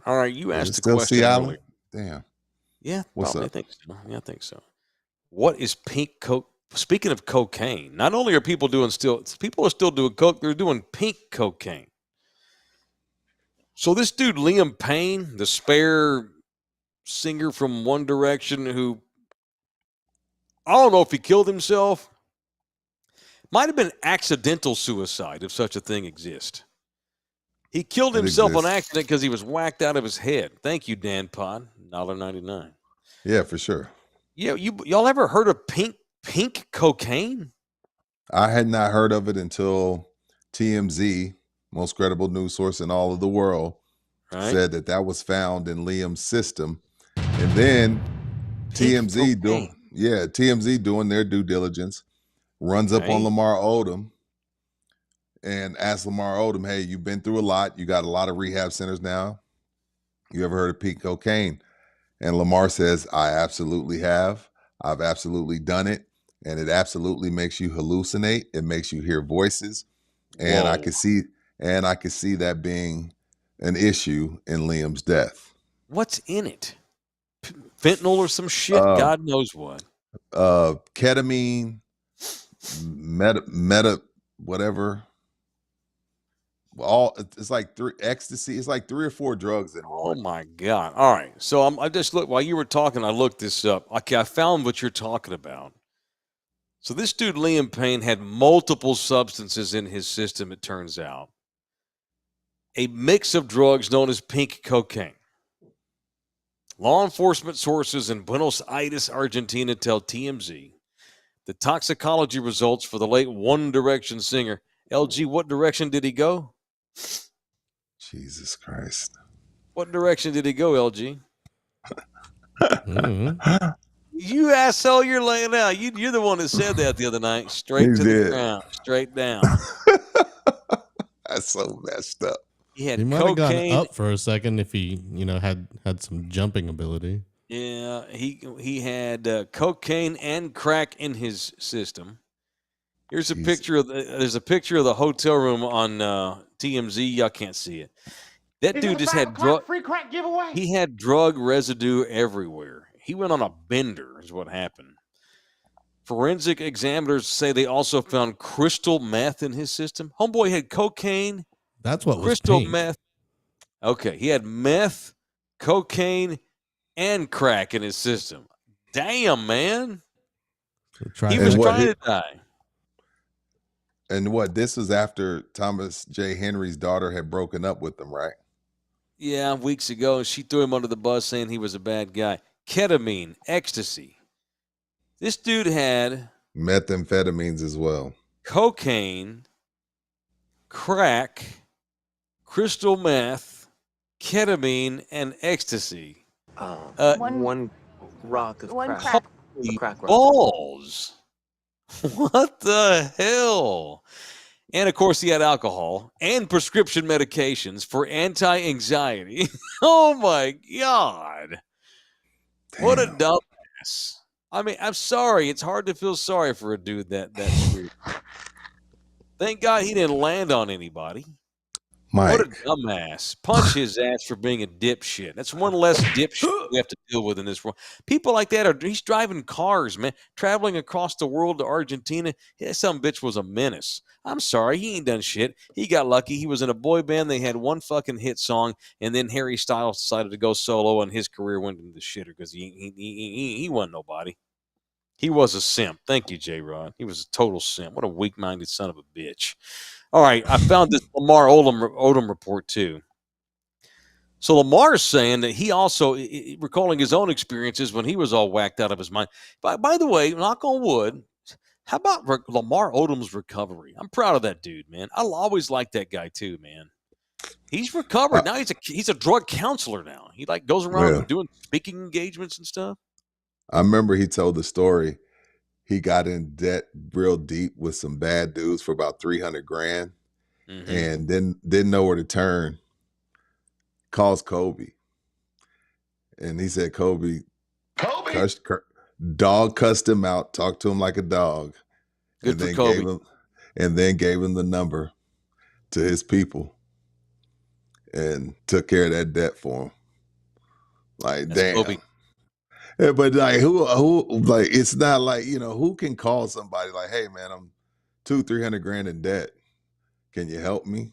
B: All right, you asked the
C: still
B: question
C: Sea Island?
B: earlier.
C: Damn.
B: Yeah,
C: What's
B: probably.
C: up?
B: I think so. What is pink coke? Speaking of cocaine, not only are people are still doing coke, they're doing pink cocaine. So this dude, Liam Payne, the spare singer from One Direction, who I don't know if he killed himself, might have been accidental suicide if such a thing exists. He killed himself on accident because he was whacked out of his head. Thank you, Dan Pod, $1.99.
C: Yeah, for sure.
B: Yeah, y'all ever heard of pink cocaine?
C: I had not heard of it until TMZ, most credible news source in all of the world, said that was found in Liam's system. And then TMZ doing their due diligence, runs up on Lamar Odom and asks Lamar Odom, hey, you've been through a lot. You got a lot of rehab centers now. You ever heard of pink cocaine? And Lamar says, I absolutely have. I've absolutely done it. And it absolutely makes you hallucinate. It makes you hear voices. And I could see that being an issue in Liam's death.
B: What's in it? Fentanyl or some shit? God knows what.
C: Ketamine, meta, whatever. It's like ecstasy. It's like 3 or 4 drugs in one.
B: Oh my God! All right, so I just looked while you were talking. I looked this up. Okay, I found what you're talking about. So this dude Liam Payne had multiple substances in his system. It turns out a mix of drugs known as pink cocaine. Law enforcement sources in Buenos Aires, Argentina, tell TMZ the toxicology results for the late One Direction singer. LG, what direction did he go?
C: Jesus Christ.
B: What direction did he go, LG? You asshole, you're laying out. You're the one that said that the other night. Straight to the ground. Straight down.
C: That's so messed up.
B: He had
F: He might have gone
B: cocaine.
F: up for a second if he, had some jumping ability.
B: Yeah, he had cocaine and crack in his system. Here's a picture of there's a picture of the hotel room on TMZ. Y'all can't see it. That
H: Is
B: dude
H: it a
B: just
H: 5
B: had
H: o'clock free crack giveaway?
B: he had drug residue everywhere. He went on a bender is what happened. Forensic examiners say they also found crystal meth in his system. Homeboy had cocaine,
F: That's what was
B: crystal
F: pink.
B: meth. Okay, he had meth, cocaine, and crack in his system. Damn, man. He was
C: And what
B: trying
C: he
B: to die.
C: and what this was after Thomas J. Henry's daughter had broken up with him, right?
B: Yeah, weeks ago, she threw him under the bus saying he was a bad guy. Ketamine, ecstasy. This dude had
C: Methamphetamines as well.
B: cocaine, crack, crystal meth, ketamine, and ecstasy.
E: One rock of
I: One
E: crack.
I: crack.
B: Holy
E: Crack rock.
B: balls. What the hell? And of course, he had alcohol and prescription medications for anti-anxiety. Oh my God. What a
C: Damn.
B: dumbass. I mean, I'm sorry. It's hard to feel sorry for a dude that screwed. Thank God he didn't land on anybody.
C: Mike.
B: What a dumbass. Punch his ass for being a dipshit. That's one less dipshit we have to deal with in this world. People like that he's driving cars, man, traveling across the world to Argentina. Yeah, some bitch was a menace. I'm sorry, he ain't done shit. He got lucky. He was in a boy band. They had one fucking hit song, and then Harry Styles decided to go solo, and his career went into the shitter because he wasn't nobody. He was a simp. Thank you, J-Rod. He was a total simp. What a weak-minded son of a bitch. All right, I found this Lamar Odom report too. So Lamar's saying that he also, recalling his own experiences when he was all whacked out of his mind. By the way, knock on wood, how about Lamar Odom's recovery? I'm proud of that dude, man. I'll always like that guy too, man. He's recovered. Now he's a drug counselor now. He like goes around doing speaking engagements and stuff.
C: I remember he told the story. He got in debt real deep with some bad dudes for about $300,000 and then didn't know where to turn. Calls Kobe. And he said, Kobe, dog cussed him out, talked to him like a dog.
B: Good for Kobe.
C: Gave him the number to his people and took care of that debt for him. Like,
B: That's
C: damn.
B: Kobe.
C: Yeah, but like who like it's not like, who can call somebody like, hey man, I'm $200,000-$300,000 in debt. Can you help me?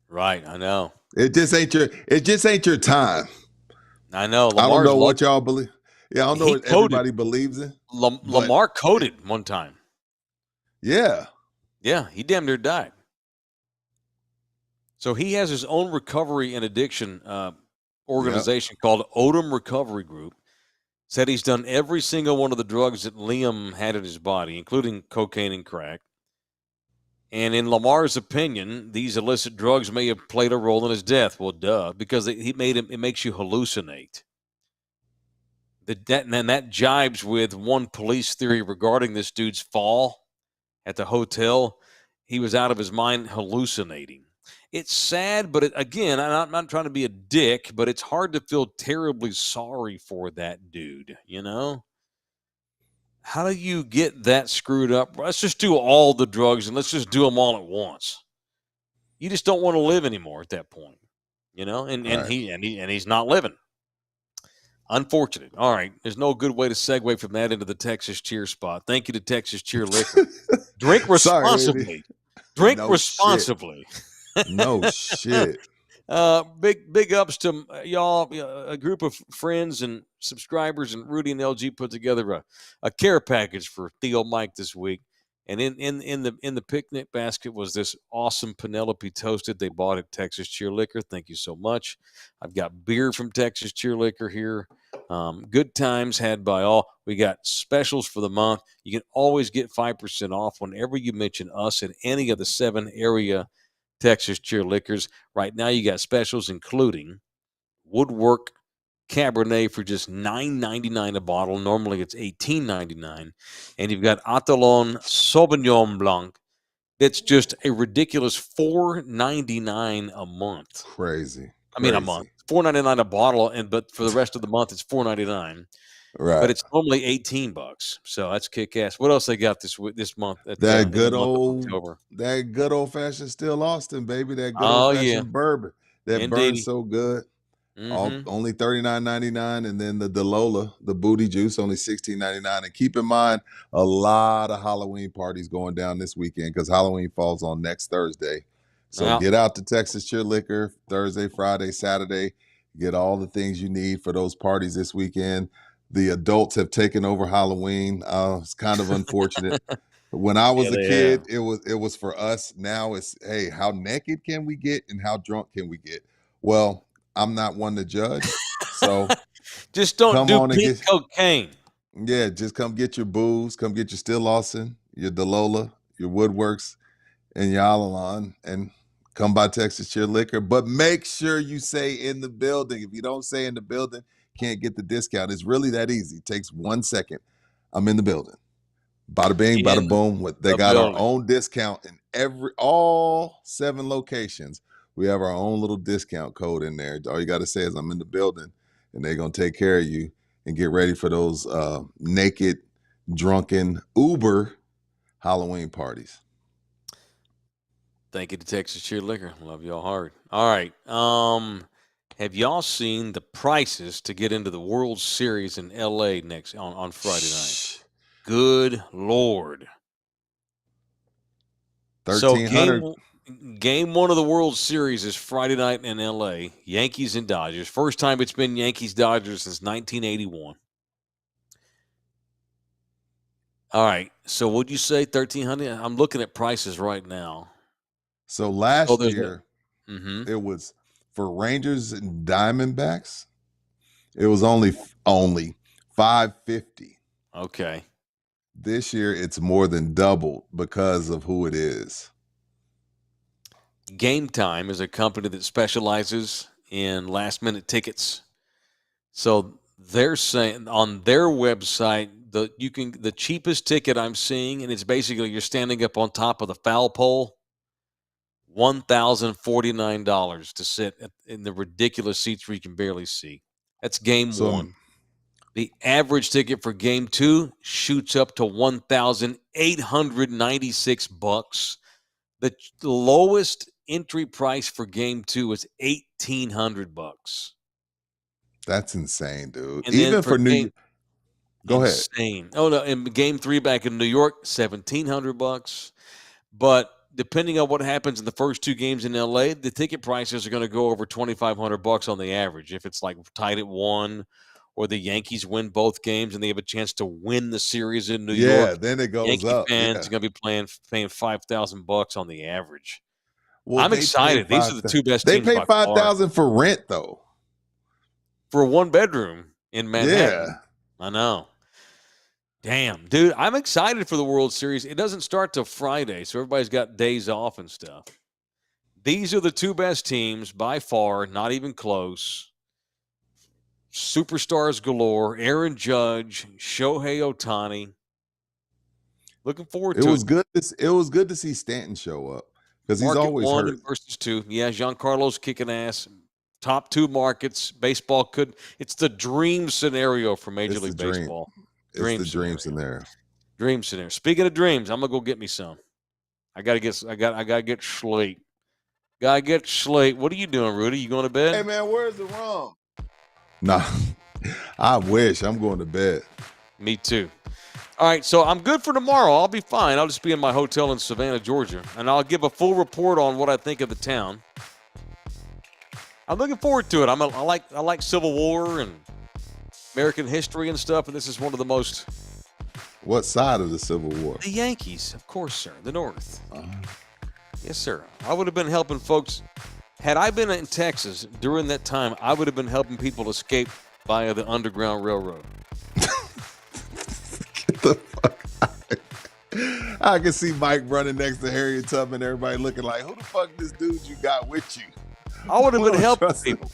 B: Right, I know.
C: It just ain't your time.
B: I know.
C: I don't know what y'all believe. Yeah, I don't know what everybody believes in.
B: Lamar coded one time.
C: Yeah.
B: Yeah, he damn near died. So he has his own recovery and addiction organization called Odom Recovery Group. Said he's done every single one of the drugs that Liam had in his body, including cocaine and crack. And in Lamar's opinion, these illicit drugs may have played a role in his death. Well, duh, because it makes you hallucinate. That jibes with one police theory regarding this dude's fall at the hotel. He was out of his mind hallucinating. It's sad, but again, I'm not trying to be a dick, but it's hard to feel terribly sorry for that dude, How do you get that screwed up? Let's just do all the drugs and let's just do them all at once. You just don't want to live anymore at that point, and he's not living. Unfortunate. All right. There's no good way to segue from that into the Texas Cheer spot. Thank you to Texas Cheer Liquor. Drink responsibly. Drink responsibly.
C: No shit.
B: Big ups to y'all, a group of friends and subscribers, and Rudy and LG put together a care package for Theo Mike this week. And in the picnic basket was this awesome Penelope Toasted they bought at Texas Cheer Liquor. Thank you so much. I've got beer from Texas Cheer Liquor here. Good times had by all. We got specials for the month. You can always get 5% off whenever you mention us in any of the 7 area Texas Cheer Liquors. Right now you got specials including Woodwork Cabernet for just $9.99 a bottle. Normally it's $18.99. And you've got Atalon Sauvignon Blanc. It's just a ridiculous $4.99 a month.
C: Crazy.
B: I mean, a month. $4.99 a bottle, but for the rest of the month it's $4.99.
C: Right.
B: But it's normally $18. So that's kick ass. What else they got this month?
C: That good old fashioned Still Austin, baby. That good old fashioned bourbon. that burns
B: Indeed.
C: so good.
B: Mm-hmm.
C: Only $39.99, and then the Delola, the booty juice, only $16.99. And keep in mind, a lot of Halloween parties going down this weekend because Halloween falls on next Thursday. So
B: Now,
C: get out to Texas Cheer Liquor Thursday, Friday, Saturday. Get all the things you need for those parties this weekend. The adults have taken over Halloween. It's kind of unfortunate. When I was
B: yeah,
C: a
B: they
C: kid,
B: have.
C: it was for us. Now it's, hey, how naked can we get and how drunk can we get? Well, I'm not one to judge. So
B: Just don't
C: come
B: do
C: on and
B: pink
C: get,
B: cocaine.
C: yeah, just come get your booze, come get your Still Lawson, your Delola, your Woodworks, and your Alalon, and come by Texas Cheer Liquor. But make sure you say in the building. If you don't say in the building, can't get the discount. It's really that easy. It takes 1 second. I'm in the building. Bada bing, bada
B: In
C: boom. They
B: the
C: got our
B: building.
C: own discount in all 7 locations. We have our own little discount code in there. All you got to say is I'm in the building, and they're gonna take care of you and get ready for those naked, drunken Uber Halloween parties.
B: Thank you to Texas Cheer Liquor. Love y'all hard. All right. Have y'all seen the prices to get into the World Series in LA on Friday night? Good Lord. So
C: 1,300.
B: game one of the World Series is Friday night in LA. Yankees and Dodgers. First time it's been Yankees Dodgers since 1981. All right. So would you say 1,300? I'm looking at prices right now.
C: So last
B: there's
C: year,
B: Mm-hmm.
C: it was for Rangers and Diamondbacks. It was only $550.
B: Okay.
C: This year, it's more than doubled because of who it is.
B: Game Time is a company that specializes in last-minute tickets. So they're saying on their website the cheapest ticket I'm seeing, and it's basically you're standing up on top of the foul pole, $1,049 to sit in the ridiculous seats where you can barely see. That's game
C: So
B: one. The average ticket for game two shoots up to $1,896. The lowest entry price for game two is $1,800.
C: that's insane, dude.
B: And then
C: Even
B: for
C: for New
B: game
C: York. Go ahead.
B: insane. Oh no, in game three back in New York, $1,700. But depending on what happens in the first two games in LA, the ticket prices are going to go over $2,500 on the average. If it's like tied at 1, or the Yankees win both games and they have a chance to win the series in New
C: Yeah,
B: York,
C: then it goes
B: Yankee
C: up.
B: fans
C: Yeah.
B: are going to be paying $5,000 on the average.
C: Well,
B: I'm
C: they pay
B: excited. These are the two best
C: They
B: teams
C: pay
B: by far
C: $5,000 for rent though.
B: for a one-bedroom in Manhattan.
C: Yeah.
B: I know. Damn, dude, I'm excited for the World Series. It doesn't start till Friday, so everybody's got days off and stuff. These are the two best teams by far, not even close. Superstars galore, Aaron Judge, Shohei Ohtani. Looking forward
C: It
B: to
C: was
B: it.
C: good. It was good to see Stanton show up because he's
B: Market
C: always
B: one
C: hurt.
B: versus two. Yeah, Giancarlo's kicking ass. Top two markets. Baseball it's the dream scenario for Major
C: It's the
B: League
C: dream.
B: Baseball.
C: It's the dream scenario.
B: Dream scenario. Speaking of dreams, I'm gonna go get me some. I gotta get sleep. Gotta get sleep. What are you doing, Rudy? You going to bed?
C: Hey man, where's the rum? Nah, I wish. I'm going to bed.
B: Me too. All right, so I'm good for tomorrow. I'll be fine. I'll just be in my hotel in Savannah, Georgia, and I'll give a full report on what I think of the town. I'm looking forward to it. I like Civil War and American history and stuff, and this is one of the most.
C: What side of the Civil War?
B: The Yankees, of course, sir. The North. Yes, sir. I would have been helping folks. Had I been in Texas during that time, I would have been helping people escape via the Underground Railroad.
C: Get the fuck out of here. I can see Mike running next to Harriet Tubman, everybody looking like, who the fuck this dude you got with you?
B: I would have
C: We
B: been
C: don't
B: helping
C: trust him.
B: people.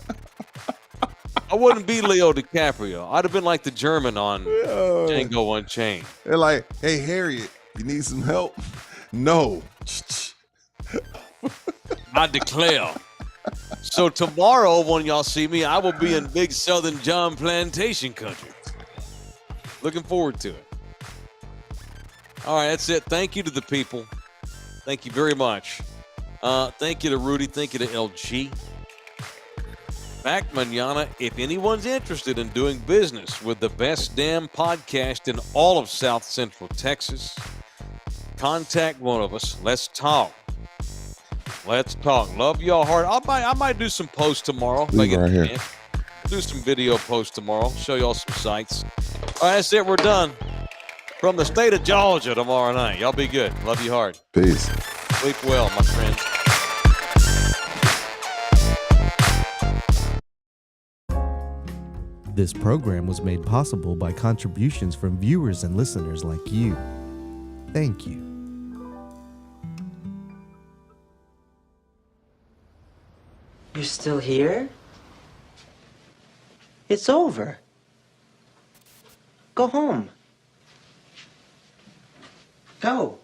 B: I wouldn't be Leo DiCaprio. I'd have been like the German on Django Unchained.
C: They're like, hey, Harriet, you need some help? No.
B: I declare. So tomorrow, when y'all see me, I will be in big Southern John Plantation country. Looking forward to it. All right, that's it. Thank you to the people. Thank you very much. Thank you to Rudy. Thank you to LG. Aikman, if anyone's interested in doing business with the best damn podcast in all of South Central Texas, contact one of us. Let's talk. Let's talk. Love y'all hard. I might do some posts tomorrow.
C: Leave right here.
B: Do some video posts tomorrow. Show y'all some sights. All right, that's it. We're done. From the state of Georgia tomorrow night. Y'all be good. Love you hard.
C: Peace.
B: Sleep well, my friends.
F: This program was made possible by contributions from viewers and listeners like you. Thank you.
E: You're still here? It's over. Go home. Go.